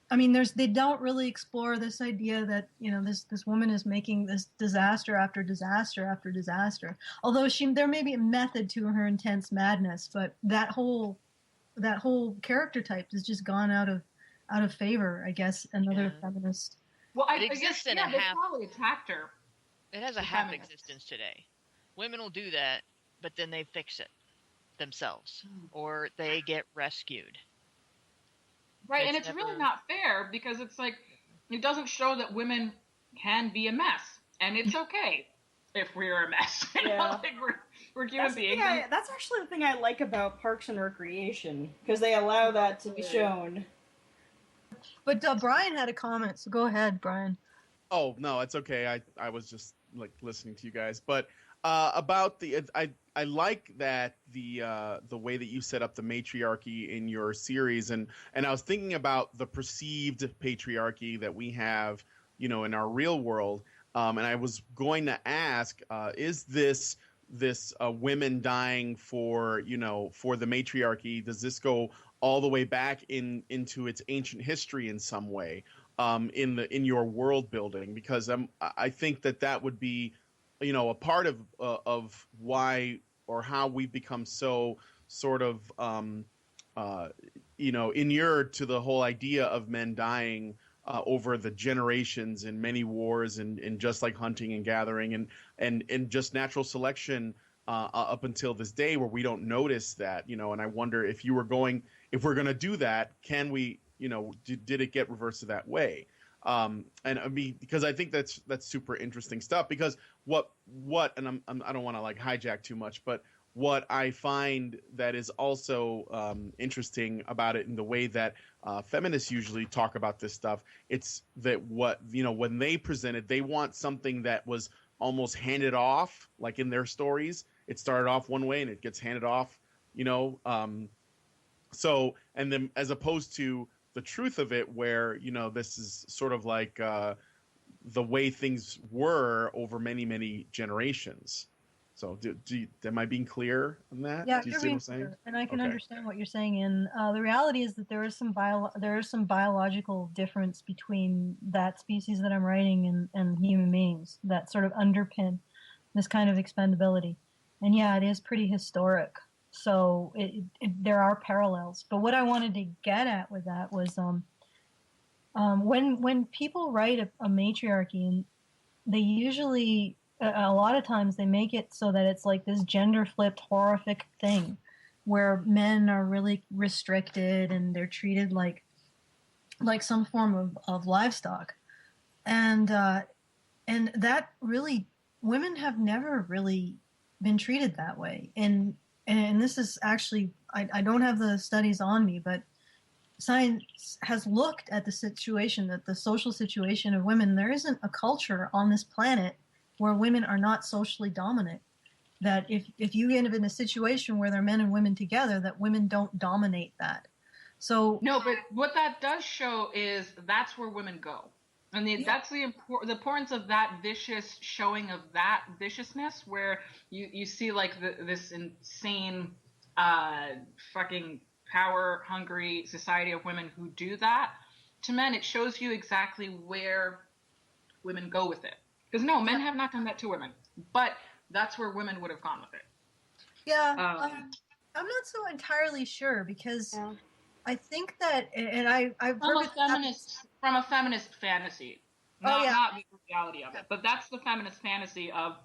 I mean, they don't really explore this idea that, this woman is making this disaster after disaster after disaster. Although there may be a method to her intense madness, but that whole character type has just gone out of favor, I guess. Another feminist. Well, it exists in a they half. probably attacked her. It has a half existence today. Women will do that, but then they fix it themselves, or they get rescued. Right, and it's really not fair because it's like it doesn't show that women can be a mess, and it's okay if we're a mess. Yeah. We're human beings. That's actually the thing I like about Parks and Recreation because they allow that to be shown. But Brian had a comment, so go ahead, Brian. Oh no, it's okay. I was just like listening to you guys, but about I like that the way that you set up the matriarchy in your series, and I was thinking about the perceived patriarchy that we have, in our real world, and I was going to ask, is this women dying for the matriarchy? Does this go all the way back into its ancient history in some way, in your world building? Because I think that would be a part of why or how we've become so sort of inured to the whole idea of men dying over the generations in many wars and just like hunting and gathering and just natural selection up until this day where we don't notice that, and I wonder if we're going to do that, can we, did it get reversed that way? And I mean, because I think that's super interesting stuff, because what and I don't want to like hijack too much, but what I find that is also interesting about it in the way that feminists usually talk about this stuff, it's that when they present it, they want something that was almost handed off, like in their stories, it started off one way and it gets handed off, so, and then as opposed to the truth of it, where, this is sort of like the way things were over many, many generations. So, am I being clear on that? Yeah, do you you're see being what I'm saying? clear, and I can Okay. understand what you're saying. And the reality is that there is some biological difference between that species that I'm writing and human beings that sort of underpin this kind of expendability. And yeah, it is pretty historic. So there are parallels. But what I wanted to get at with that was when people write a matriarchy, and they usually a lot of times they make it so that it's like this gender flipped horrific thing where men are really restricted and they're treated like some form of livestock, and that really, women have never really been treated that way. And this is actually, I don't have the studies on me, but science has looked at the situation, that the social situation of women. There isn't a culture on this planet where women are not socially dominant. That if you end up in a situation where there are men and women together, that women don't dominate that. So no, but what that does show is that's where women go. And that's the importance of that vicious showing of that viciousness, where you see like this insane fucking power hungry society of women who do that. To men, it shows you exactly where women go with it. Because no, men have not done that to women, but that's where women would have gone with it. Yeah, I'm not so entirely sure, because I think that, and I've heard from a feminist fantasy, not the reality of it, but that's the feminist fantasy of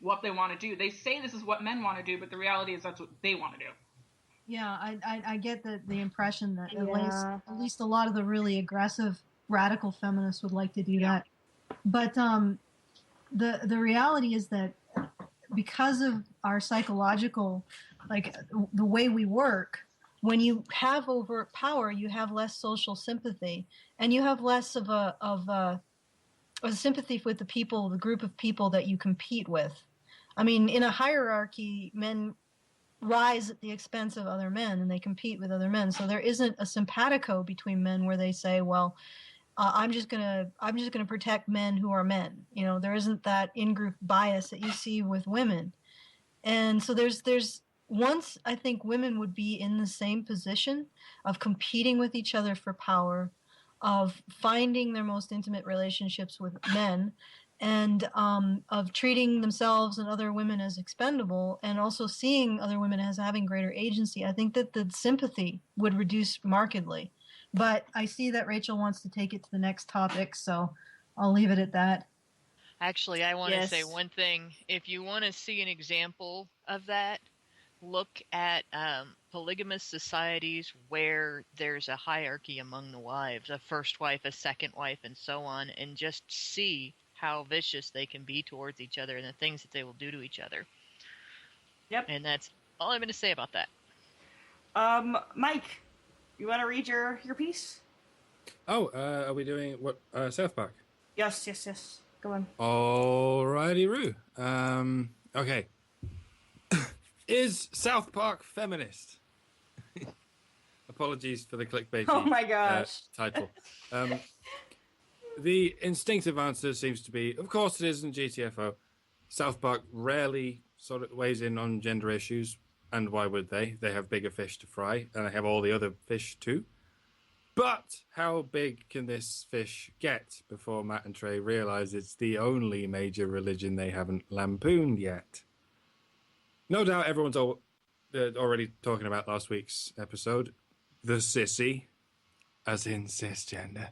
what they want to do. They say this is what men want to do, but the reality is that's what they want to do. Yeah, I get the impression that at least a lot of the really aggressive radical feminists would like to do that. But the reality is that because of our psychological, like the way we work, when you have overt power, you have less social sympathy, and you have less of a sympathy with the group of people that you compete with. I mean, in a hierarchy, men rise at the expense of other men, and they compete with other men. So there isn't a simpatico between men where they say, well, I'm just gonna protect men who are men. There isn't that in-group bias that you see with women. And so there's once I think women would be in the same position of competing with each other for power, of finding their most intimate relationships with men, and of treating themselves and other women as expendable, and also seeing other women as having greater agency. I think that the sympathy would reduce markedly. But I see that Rachel wants to take it to the next topic, so I'll leave it at that. Actually, I want to say one thing. If you want to see an example of that, look at polygamous societies where there's a hierarchy among the wives, a first wife, a second wife, and so on, and just see how vicious they can be towards each other and the things that they will do to each other. Yep. And that's all I'm going to say about that. Mike, you want to read your piece? Oh, are we doing what? South Park? Yes. Go on. Alrighty-roo. Okay. Is South Park feminist? Apologies for the clickbaity Oh my gosh. title. The instinctive answer seems to be, of course it isn't GTFO. South Park rarely sort of weighs in on gender issues, and why would they? They have bigger fish to fry, and they have all the other fish too. But how big can this fish get before Matt and Trey realize it's the only major religion they haven't lampooned yet? No doubt everyone's already talking about last week's episode, the sissy, as in cisgender.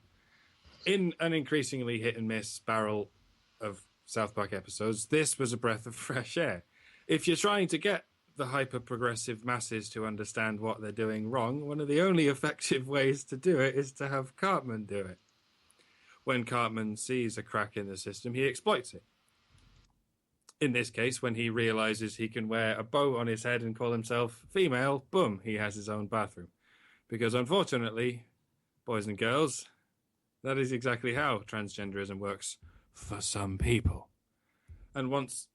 In an increasingly hit-and-miss barrel of South Park episodes, this was a breath of fresh air. If you're trying to get the hyper-progressive masses to understand what they're doing wrong, one of the only effective ways to do it is to have Cartman do it. When Cartman sees a crack in the system, he exploits it. In this case, when he realizes he can wear a bow on his head and call himself female, boom, he has his own bathroom. Because unfortunately, boys and girls, that is exactly how transgenderism works for some people. And once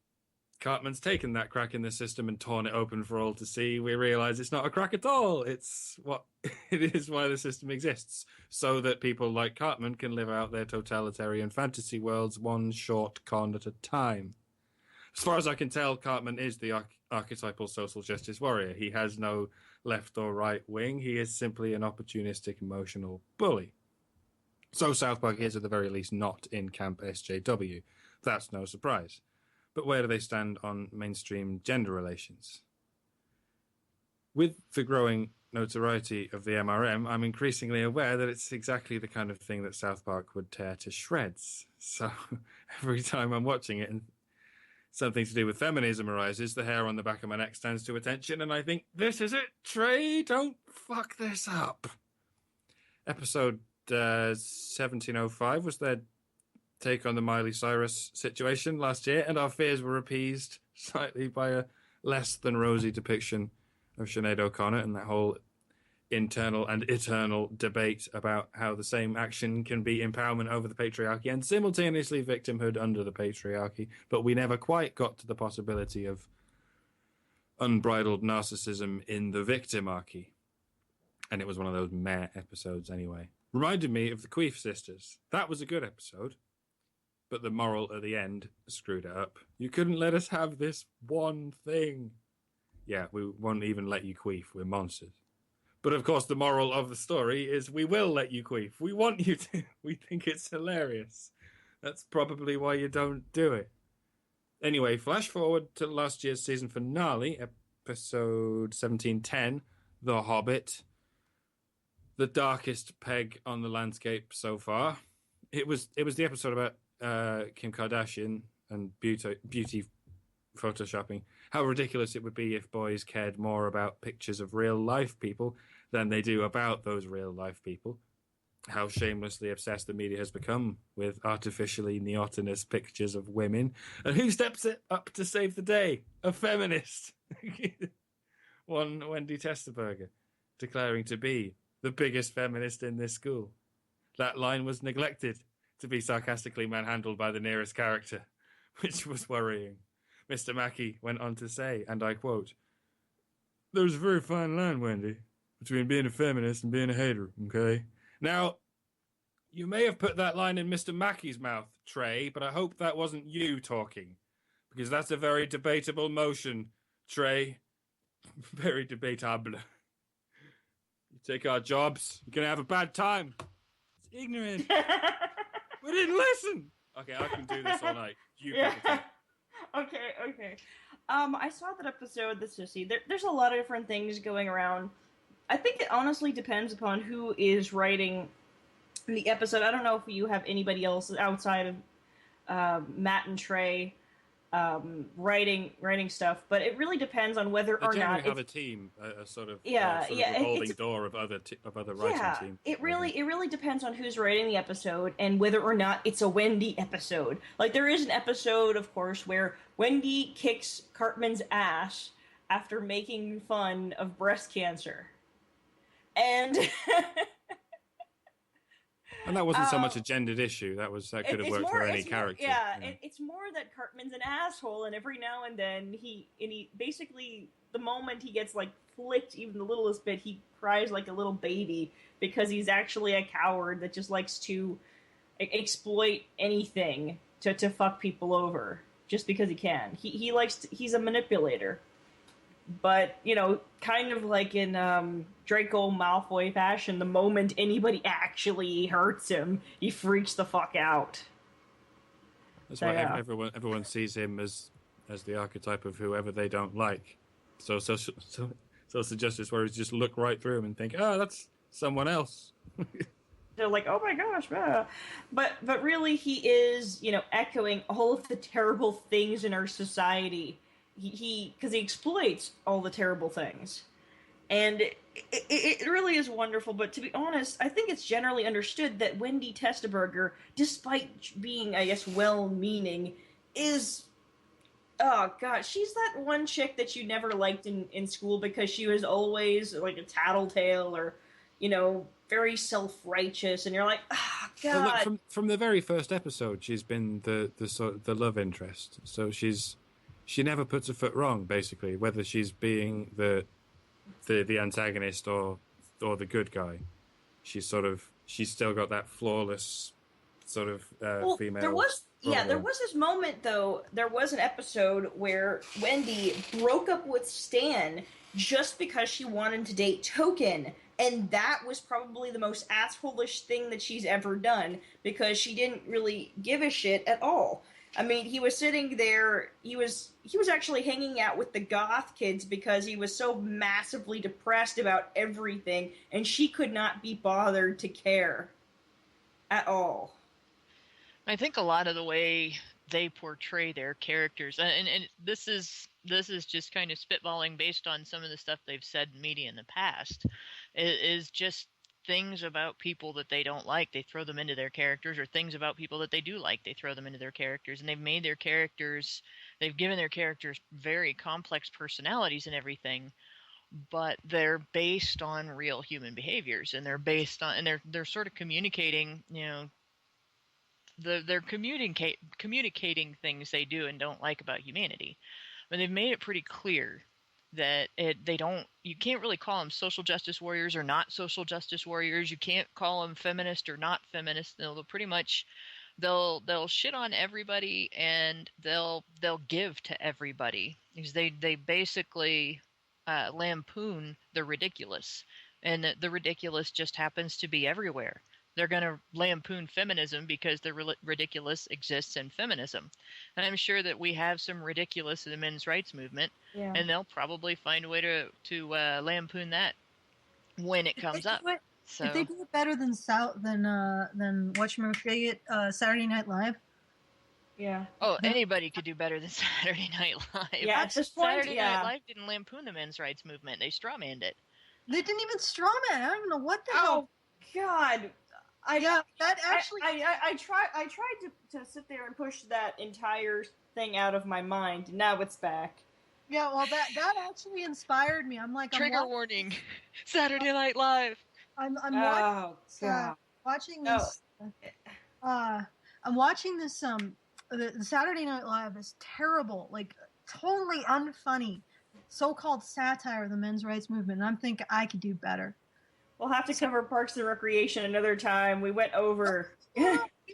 Cartman's taken that crack in the system and torn it open for all to see, we realize it's not a crack at all. It's what it is why the system exists, so that people like Cartman can live out their totalitarian fantasy worlds one short con at a time. As far as I can tell, Cartman is the archetypal social justice warrior. He has no left or right wing. He is simply an opportunistic, emotional bully. So South Park is, at the very least, not in Camp SJW. That's no surprise. But where do they stand on mainstream gender relations? With the growing notoriety of the MRM, I'm increasingly aware that it's exactly the kind of thing that South Park would tear to shreds. So every time I'm watching it and something to do with feminism arises, the hair on the back of my neck stands to attention, and I think, this is it, Trey, don't fuck this up. Episode 1705 was their take on the Miley Cyrus situation last year, and our fears were appeased slightly by a less than rosy depiction of Sinead O'Connor and that whole internal and eternal debate about how the same action can be empowerment over the patriarchy and simultaneously victimhood under the patriarchy, but we never quite got to the possibility of unbridled narcissism in the victimarchy. And it was one of those meh episodes anyway. Reminded me of the Queef Sisters. That was a good episode, but the moral at the end screwed it up. You couldn't let us have this one thing. Yeah, we won't even let you queef. We're monsters. But of course, the moral of the story is we will let you queef. We want you to. We think it's hilarious. That's probably why you don't do it. Anyway, flash forward to last year's season finale, episode 1710, The Hobbit. The darkest peg on the landscape so far. It was the episode about Kim Kardashian and beauty photoshopping. How ridiculous it would be if boys cared more about pictures of real life people than they do about those real life people. How shamelessly obsessed the media has become with artificially neotenous pictures of women. And who steps up to save the day? A feminist. One Wendy Testerberger, declaring to be the biggest feminist in this school. That line was neglected to be sarcastically manhandled by the nearest character, which was worrying. Mr. Mackey went on to say, and I quote, "There's a very fine line, Wendy, between being a feminist and being a hater, okay? Now, you may have put that line in Mr. Mackey's mouth, Trey, but I hope that wasn't you talking, because that's a very debatable motion, Trey. Very debatable. You take our jobs, you're going to have a bad time. It's ignorant. We didn't listen. Okay, I can do this all night. You yeah. people talk. Okay. I saw that episode, the Sissy. There's a lot of different things going around. I think it honestly depends upon who is writing the episode. I don't know if you have anybody else outside of Matt and Trey writing stuff, but it really depends on whether or not have a team, a sort of revolving door of other writing teams. It really depends on who's writing the episode and whether or not it's a Wendy episode. Like, there is an episode, of course, where Wendy kicks Cartman's ass after making fun of breast cancer, and and that wasn't so much a gendered issue. That could have worked for any character. It's more that Cartman's an asshole, and every now and then he basically, the moment he gets like flicked even the littlest bit, he cries like a little baby because he's actually a coward that just likes to exploit anything to fuck people over just because he can. He's a manipulator. But, kind of like in Draco Malfoy fashion, the moment anybody actually hurts him, he freaks the fuck out. That's why everyone sees him as the archetype of whoever they don't like. So social justice warriors just look right through him and think, oh, that's someone else. They're like, oh my gosh, but really he is, echoing all of the terrible things in our society. Because he exploits all the terrible things. And it really is wonderful, but to be honest, I think it's generally understood that Wendy Testerberger, despite being, I guess, well-meaning, is... Oh, God, she's that one chick that you never liked in school because she was always, like, a tattletale or, very self-righteous, and you're like, oh, God. Well, look, from the very first episode, she's been the love interest. So she never puts a foot wrong, basically, whether she's being the antagonist or the good guy. She's still got that flawless sort of female Yeah, there was this moment, though. There was an episode where Wendy broke up with Stan just because she wanted to date Token. And that was probably the most assholeish thing that she's ever done, because she didn't really give a shit at all. I mean, he was sitting there, he was actually hanging out with the goth kids because he was so massively depressed about everything, and she could not be bothered to care at all. I think a lot of the way they portray their characters, and this is just kind of spitballing based on some of the stuff they've said in media in the past, is just things about people that they don't like, they throw them into their characters, or things about people that they do like, they throw them into their characters, and they've given their characters very complex personalities and everything, but they're based on real human behaviors, and they're sort of communicating, they're communicating things they do and don't like about humanity. But they've made it pretty clear that you can't really call them social justice warriors or not social justice warriors. You can't call them feminist or not feminist. They'll pretty much they'll shit on everybody, and they'll give to everybody, because they basically lampoon the ridiculous, and the ridiculous just happens to be everywhere. They're going to lampoon feminism because the ridiculous exists in feminism. And I'm sure that we have some ridiculous in the men's rights movement, and they'll probably find a way to lampoon that when it comes up. So, if they do it better than whatchamacallit, Saturday Night Live. Yeah. Oh, anybody could do better than Saturday Night Live. Yeah, at this point, Saturday Night Live didn't lampoon the men's rights movement. They strawmanned it. They didn't even strawman. I don't even know what the hell. Oh, God. I tried to sit there and push that entire thing out of my mind. Now it's back. Yeah, well, that actually inspired me. I'm like, trigger warning. Saturday Night Live. I'm watching this. I'm watching this. The Saturday Night Live is terrible, like totally unfunny, so-called satire of the men's rights movement. And I'm thinking I could do better. We'll have to cover Parks and Recreation another time. We went over.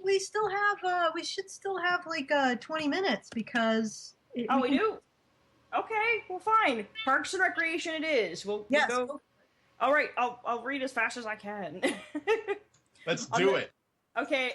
We still have. We should still have like 20 minutes because. We do. Okay, well, fine. Parks and Recreation, it is. We'll go. All right, I'll read as fast as I can. Let's do it. Okay.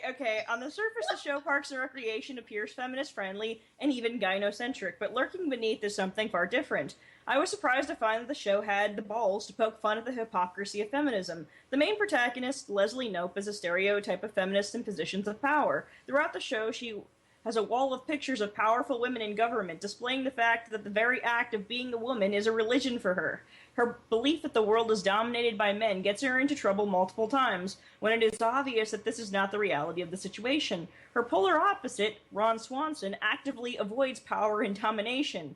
On the surface, the show Parks and Recreation appears feminist-friendly and even gynocentric, but lurking beneath is something far different. I was surprised to find that the show had the balls to poke fun at the hypocrisy of feminism. The main protagonist, Leslie Knope, is a stereotype of feminist in positions of power. Throughout the show, she has a wall of pictures of powerful women in government, displaying the fact that the very act of being a woman is a religion for her. Her belief that the world is dominated by men gets her into trouble multiple times, when it is obvious that this is not the reality of the situation. Her polar opposite, Ron Swanson, actively avoids power and domination.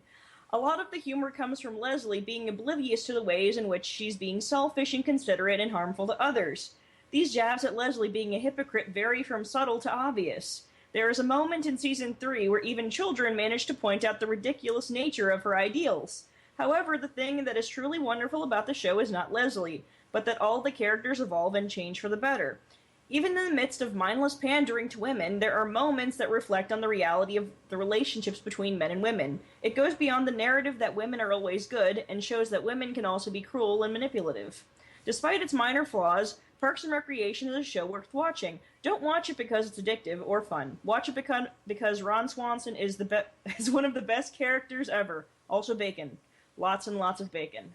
A lot of the humor comes from Leslie being oblivious to the ways in which she's being selfish, inconsiderate, and harmful to others. These jabs at Leslie being a hypocrite vary from subtle to obvious. There is a moment in Season 3 where even children manage to point out the ridiculous nature of her ideals. However, the thing that is truly wonderful about the show is not Leslie, but that all the characters evolve and change for the better. Even in the midst of mindless pandering to women, there are moments that reflect on the reality of the relationships between men and women. It goes beyond the narrative that women are always good, and shows that women can also be cruel and manipulative. Despite its minor flaws, Parks and Recreation is a show worth watching. Don't watch it because it's addictive or fun. Watch it because Ron Swanson is is one of the best characters ever. Also bacon. Lots and lots of bacon.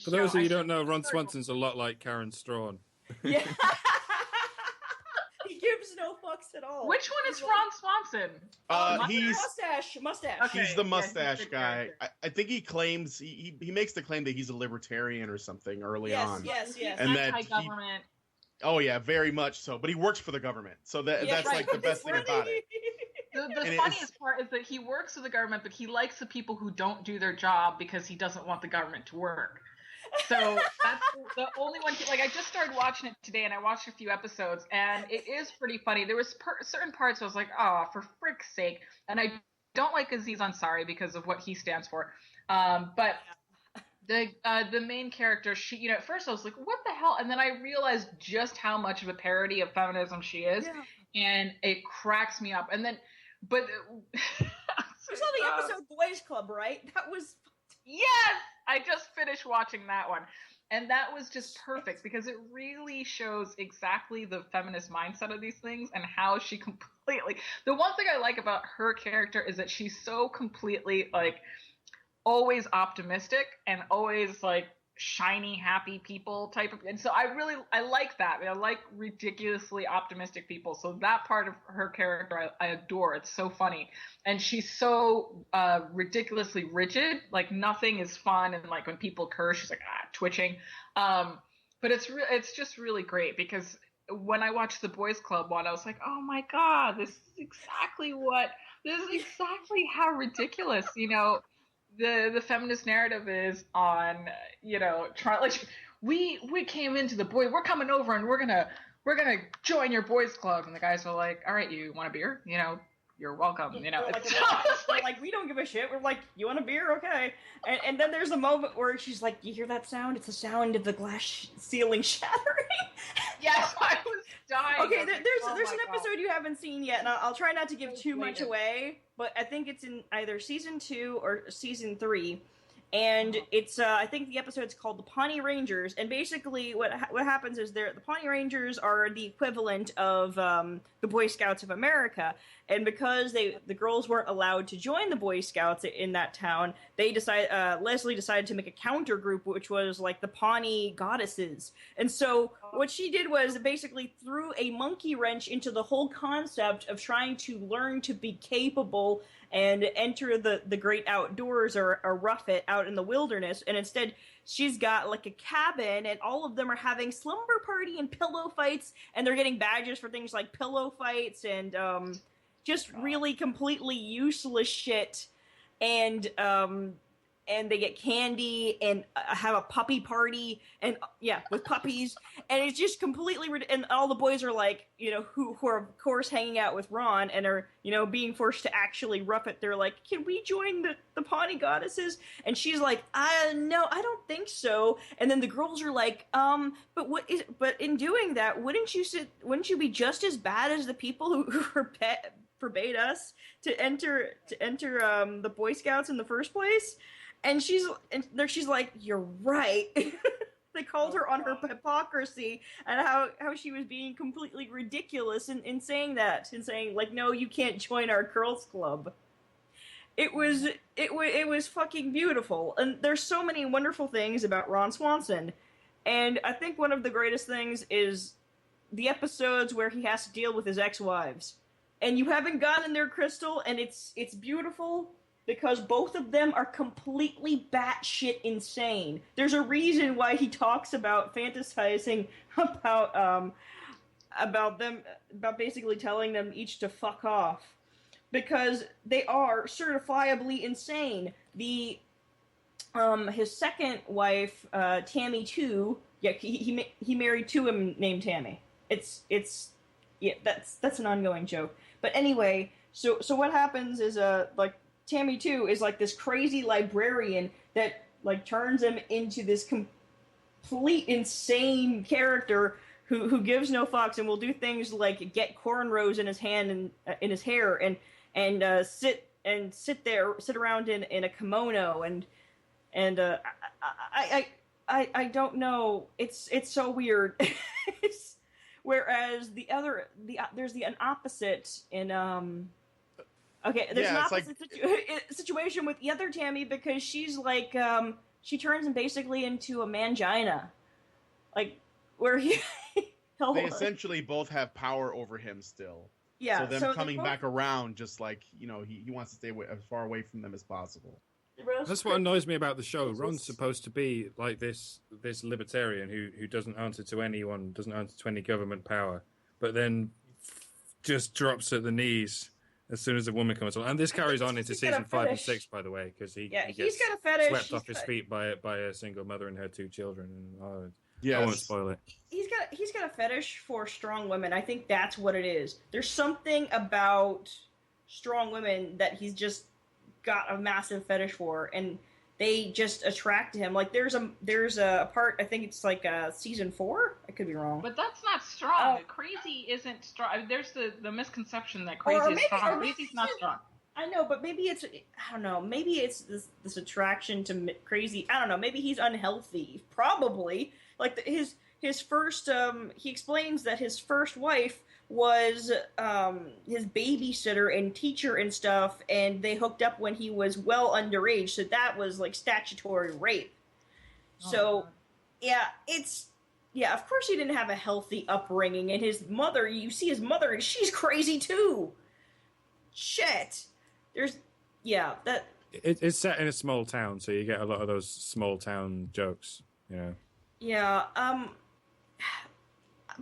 For those of you who don't know, Ron Swanson's a lot like Karen Strawn. Yeah. He gives no fucks at all. Which one is Ron Swanson? He's mustache. Okay. He's the mustache guy. Character. I think he claims he makes the claim that he's a libertarian or something early on. Yes. And that anti-government. Oh yeah, very much so. But he works for the government, so that's right. like the best thing about it. The funniest part is that he works for the government, but he likes the people who don't do their job because he doesn't want the government to work. So that's the only one. Like, I just started watching it today, and I watched a few episodes, and it is pretty funny. There was certain parts where I was like, "Oh, for frick's sake!" And I don't like Aziz Ansari because of what he stands for. But The main character, she, you know, at first I was like, what the hell? And then I realized just how much of a parody of feminism she is, and it cracks me up. And then, but you saw the episode Boys Club, right? That was yes, I just finished watching that one. And that was just perfect because it really shows exactly the feminist mindset of these things and how she completely. The one thing I like about her character is that she's so completely like always optimistic and always like shiny, happy people type of. And so I like that. I like ridiculously optimistic people. So that part of her character I adore. It's so funny. And she's so ridiculously rigid. Like nothing is fun. And like when people curse, she's like twitching. But it's just really great because when I watched the Boys Club one, I was like, oh my God, this is exactly how ridiculous, you know, the feminist narrative is on, you know, like we came into we're coming over and we're gonna join your boys club, and the guys are like, all right, you want a beer? You know, you're welcome. You know, like we don't give a shit. We're like, you want a beer? Okay. And then there's a moment where she's like, you hear that sound? It's the sound of the glass ceiling shattering. Yes, I was dying. Okay, there's an episode you haven't seen yet, and I'll try not to give too much away, but I think it's in either season 2 or season 3, and it's I think the episode's called the Pawnee Rangers, and basically what happens is the Pawnee Rangers are the equivalent of the Boy Scouts of America, and because the girls weren't allowed to join the Boy Scouts in that town, Leslie decided to make a counter group, which was like the Pawnee Goddesses. And so what she did was basically threw a monkey wrench into the whole concept of trying to learn to be capable and enter the great outdoors or rough it out in the wilderness. And instead, she's got like a cabin, and all of them are having slumber party and pillow fights, and they're getting badges for things like pillow fights and just really completely useless shit. And they get candy and have a puppy party, and with puppies, and it's just completely and all the boys are like, you know, who are of course hanging out with Ron and are, you know, being forced to actually rough it. They're like, can we join the Pawnee Goddesses? And she's like, no, I don't think so. And then the girls are like, but in doing that, wouldn't you be just as bad as the people who forbade us to enter the Boy Scouts in the first place? And she's like, you're right. They called her on her hypocrisy and how she was being completely ridiculous in saying that, and saying like, no, you can't join our girls club. It was fucking beautiful, and there's so many wonderful things about Ron Swanson, and I think one of the greatest things is the episodes where he has to deal with his ex-wives, and you haven't gotten there, Crystal, and it's beautiful. Because both of them are completely batshit insane. There's a reason why he talks about fantasizing about basically telling them each to fuck off, because they are certifiably insane. The his second wife, Tammy 2, he married to him named Tammy. It's that's an ongoing joke. But anyway, so what happens is like, Tammy 2 is like this crazy librarian that like turns him into this complete insane character who gives no fucks and will do things like get cornrows in his hand and in his hair and sit around in a kimono and I don't know, it's so weird. Whereas there's an opposite in okay, there's an opposite situation with the other Tammy, because she's like, she turns him basically into a mangina. Like, where they essentially both have power over him still. Yeah. So them coming back around, just like, you know, he wants to stay as far away from them as possible. That's what annoys me about the show. Ron's supposed to be like this libertarian who doesn't answer to anyone, doesn't answer to any government power, but then just drops at the knees as soon as a woman comes on. And this carries on into season 5 and 6, by the way, because he gets got a fetish. Swept off his feet by a single mother and her 2 children. And I won't spoil it. He's got a fetish for strong women. I think that's what it is. There's something about strong women that he's just got a massive fetish for, and they just attract him. Like there's a part, I think it's like season 4. I could be wrong. But that's not strong. Crazy isn't strong. There's the misconception that crazy is strong. Crazy's not strong. I know, but maybe it's, I don't know, maybe it's this attraction to crazy, I don't know, maybe he's unhealthy, probably. Like, his first, he explains that his first wife was his babysitter and teacher and stuff, and they hooked up when he was well underage, so that was, like, statutory rape. So, yeah, of course he didn't have a healthy upbringing, and his mother, you see his mother, and she's crazy, too! Shit! It's set in a small town, so you get a lot of those small town jokes, you know. Yeah,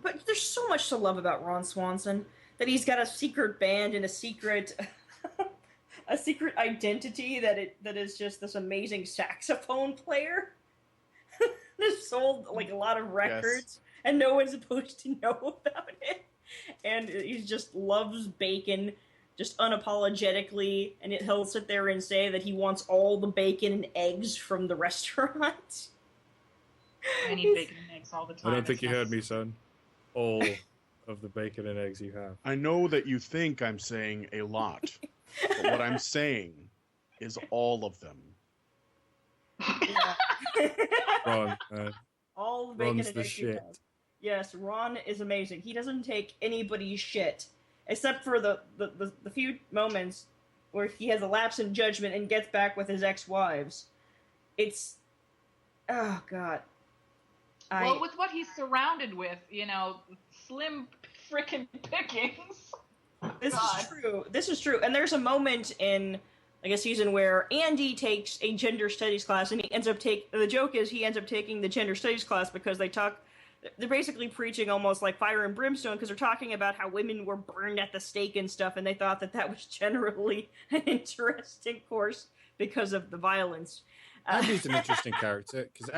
but there's so much to love about Ron Swanson, that he's got a secret band and a secret identity that is just this amazing saxophone player that sold like a lot of records, and no one's supposed to know about it, and he just loves bacon. Just unapologetically, and he'll sit there and say that he wants all the bacon and eggs from the restaurant. I need bacon and eggs all the time. I don't think you heard me, son. All of the bacon and eggs you have. I know that you think I'm saying a lot, but what I'm saying is all of them. Ron, all the bacon Ron's and the eggs shit. Yes, Ron is amazing. He doesn't take anybody's shit. Except for the few moments where he has a lapse in judgment and gets back with his ex-wives. It's... Oh, God. Well, with what he's surrounded with, you know, slim frickin' pickings. This is true. And there's a moment in, like, a season where Andy takes a gender studies class, and he ends up the joke is he ends up taking the gender studies class because they're basically preaching almost like fire and brimstone, because they're talking about how women were burned at the stake and stuff, and they thought that was generally an interesting course because of the violence. Andy's an interesting character, because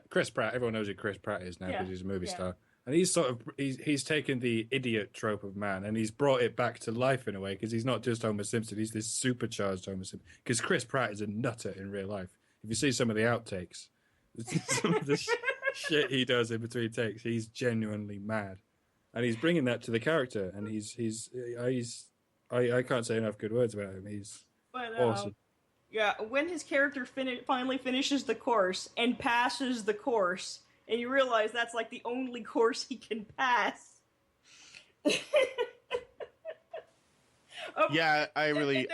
Chris Pratt, everyone knows who Chris Pratt is now because he's a movie star. And he's he's taken the idiot trope of man, and he's brought it back to life in a way, because he's not just Homer Simpson, he's this supercharged Homer Simpson. Because Chris Pratt is a nutter in real life. If you see some of the outtakes, some of the shit he does in between takes, he's genuinely mad, and he's bringing that to the character, and I can't say enough good words about him. He's awesome. Yeah, when his character finally finishes the course and passes the course, and you realize that's like the only course he can pass. Yeah, I really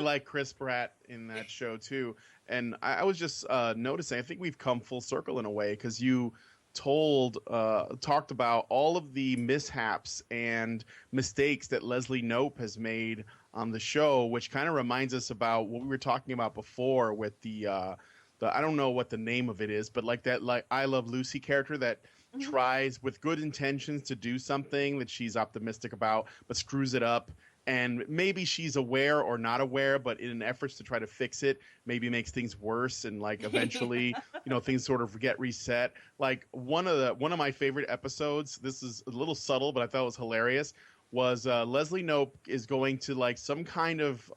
like Chris Pratt in that show too. And I was just noticing, I think we've come full circle in a way, because you talked about all of the mishaps and mistakes that Leslie Knope has made on the show, which kind of reminds us about what we were talking about before with the I don't know what the name of it is, but like I Love Lucy character that tries with good intentions to do something that she's optimistic about, but screws it up. And maybe she's aware or not aware, but in an effort to try to fix it, maybe makes things worse. And like eventually, things sort of get reset. Like one of my favorite episodes, this is a little subtle, but I thought it was hilarious, was Leslie Knope is going to like some kind of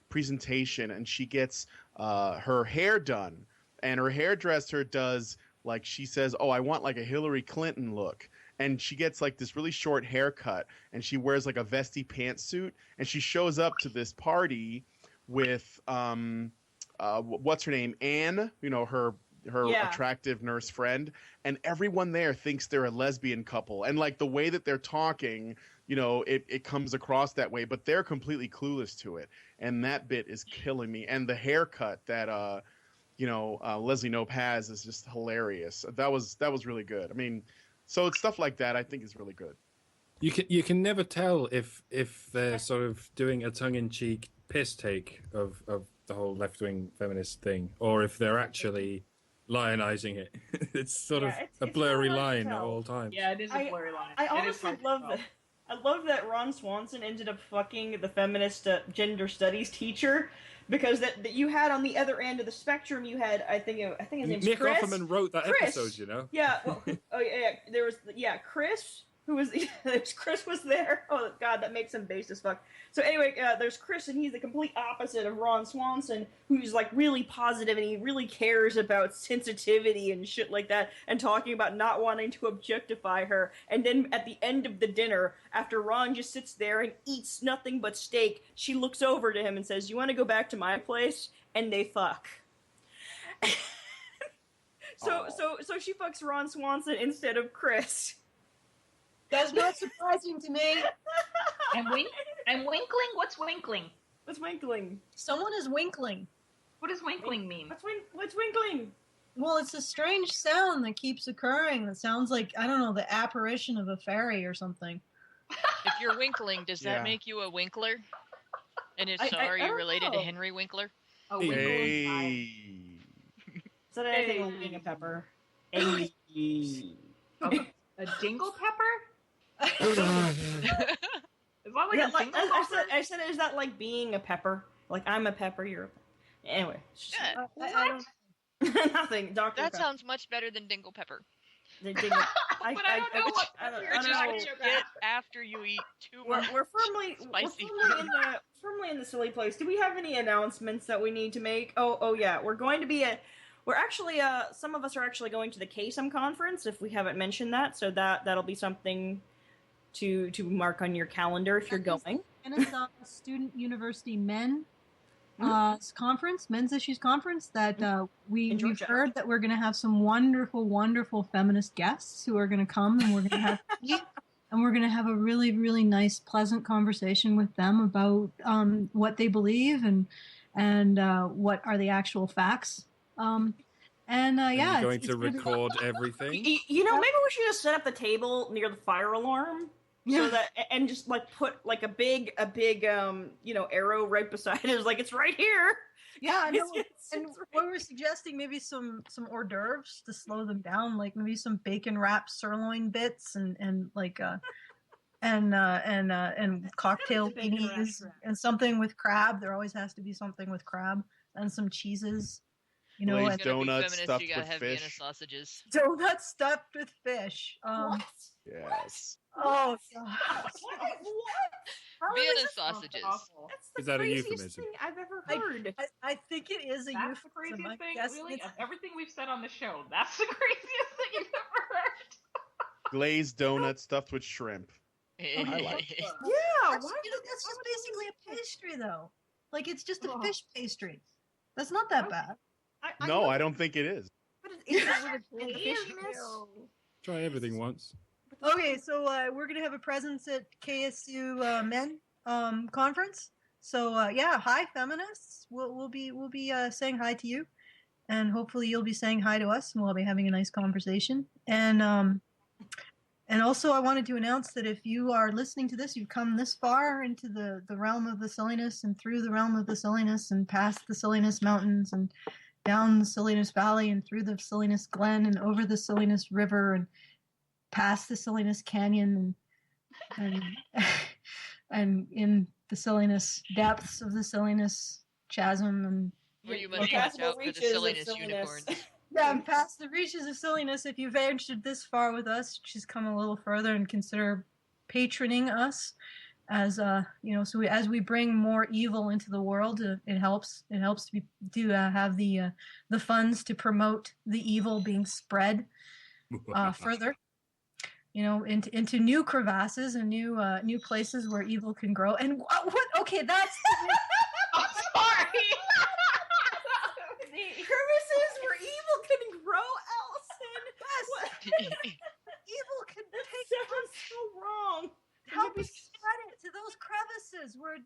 presentation, and she gets her hair done, and her hairdresser does, like, she says, "Oh, I want like a Hillary Clinton look." And she gets like this really short haircut, and she wears like a vesty pantsuit, and she shows up to this party with what's her name, Anne, her attractive nurse friend, and everyone there thinks they're a lesbian couple, and like the way that they're talking, it comes across that way, but they're completely clueless to it, and that bit is killing me. And the haircut that Leslie Knope has is just hilarious. That was really good. I mean. So it's stuff like that I think is really good. You can never tell if they're sort of doing a tongue-in-cheek piss take of the whole left-wing feminist thing, or if they're actually lionizing it. It's sort of a blurry line at all times. Yeah, it is a blurry line. I honestly love that. I love that Ron Swanson ended up fucking the feminist gender studies teacher, because that you had on the other end of the spectrum, you had I think his name's Nick Chris. Offerman wrote that episode, Yeah. Well, there was Chris who was Chris was there. Oh God, that makes him based as fuck. So anyway, there's Chris, and he's the complete opposite of Ron Swanson, who's like really positive and he really cares about sensitivity and shit like that, and talking about not wanting to objectify her. And then at the end of the dinner, after Ron just sits there and eats nothing but steak, she looks over to him and says, "You want to go back to my place?" And they fuck. So she fucks Ron Swanson instead of Chris. That's not surprising to me. I'm winkling? What's winkling? What's winkling? Someone is winkling. What does winkling mean? What's winkling? Well, it's a strange sound that keeps occurring. That sounds like, I don't know, the apparition of a fairy or something. If you're winkling, does that make you a winkler? And if so, are you related to Henry Winkler? Oh, Hey. Is that anything like being a pepper? A jingle pepper? Is that like a jingle pepper? I said, is that like being a pepper? Like I'm a pepper, you're a pepper. Anyway. Yeah. I don't. Nothing, Dr. That Pepper. sounds much better than Dingle Pepper. But I don't know what I Which is don't what know. you get after you eat too much. We're firmly in the silly place. Do we have any announcements that we need to make? Oh yeah, we're going to be we're actually some of us are actually going to the KSM conference if we haven't mentioned that, so that'll be something to mark on your calendar if you're going. And it's a Student University Men conference, Men's Issues Conference, that we've heard that we're going to have some wonderful feminist guests who are going to come, and we're going to have tea, and we're going to have a really, really nice, pleasant conversation with them about what they believe and what are the actual facts. You're going to record everything. Maybe we should just set up the table near the fire alarm. So that, and just like put like a big arrow right beside it. It's like, it's right here. Yeah, I know. And we were suggesting maybe some hors d'oeuvres to slow them down, like maybe some bacon wrapped sirloin bits and cocktail beanies and something with crab. There always has to be something with crab and some cheeses. Glazed donuts stuffed you gotta with have fish. Vienna sausages. Donuts stuffed with fish. What? Yes. Oh, God. What? Vienna sausages. That's the Is that a craziest euphemism? thing I've ever heard. I think it is a That's the euphemism. craziest thing, Yes, really? it's- Of everything we've said on the show, that's the craziest thing you've ever heard. Glazed donuts stuffed with shrimp. I like it. Yeah, That's just basically a pastry, though. Like, it's just a fish pastry. That's not that bad. No, I don't think it is. But it is fishiness. Try everything once. Okay, so we're gonna have a presence at KSU Men conference. So hi feminists. We'll be saying hi to you, and hopefully you'll be saying hi to us, and we'll be having a nice conversation. And also I wanted to announce that if you are listening to this, you've come this far into the realm of the silliness, and through the realm of the silliness, and past the silliness mountains, and down the silliness valley, and through the silliness glen, and over the silliness river, and past the silliness canyon, and in the silliness depths of the silliness chasm, and Where you must watch out for the silliness unicorns. yeah, and past the reaches of silliness. If you've ventured this far with us, just come a little further and consider patroning us, as so as we bring more evil into the world. It helps to have the funds to promote the evil being spread further. Into new crevasses and new places where evil can grow. And what? Okay, that's. I'm sorry. Crevices where evil can grow, Allison. Evil can That take sounds so wrong. help us spread it to those crevices where it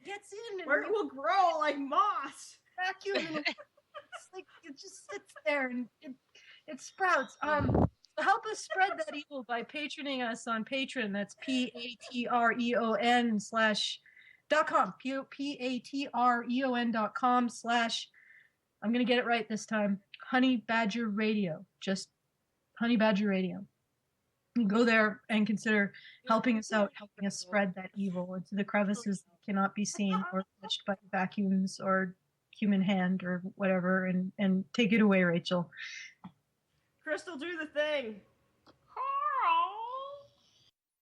gets in and Where it will grow like moss. vacuum. And it's like it just sits there and it sprouts. Help us spread that evil by patroning us on Patreon. That's patreon.com. patreon.com/ I'm gonna get it right this time. Honey Badger Radio. Just Honey Badger Radio. You go there and consider helping us out, helping us spread that evil into the crevices that cannot be seen or touched by vacuums or human hand or whatever. And take it away, Rachel. Crystal, do the thing.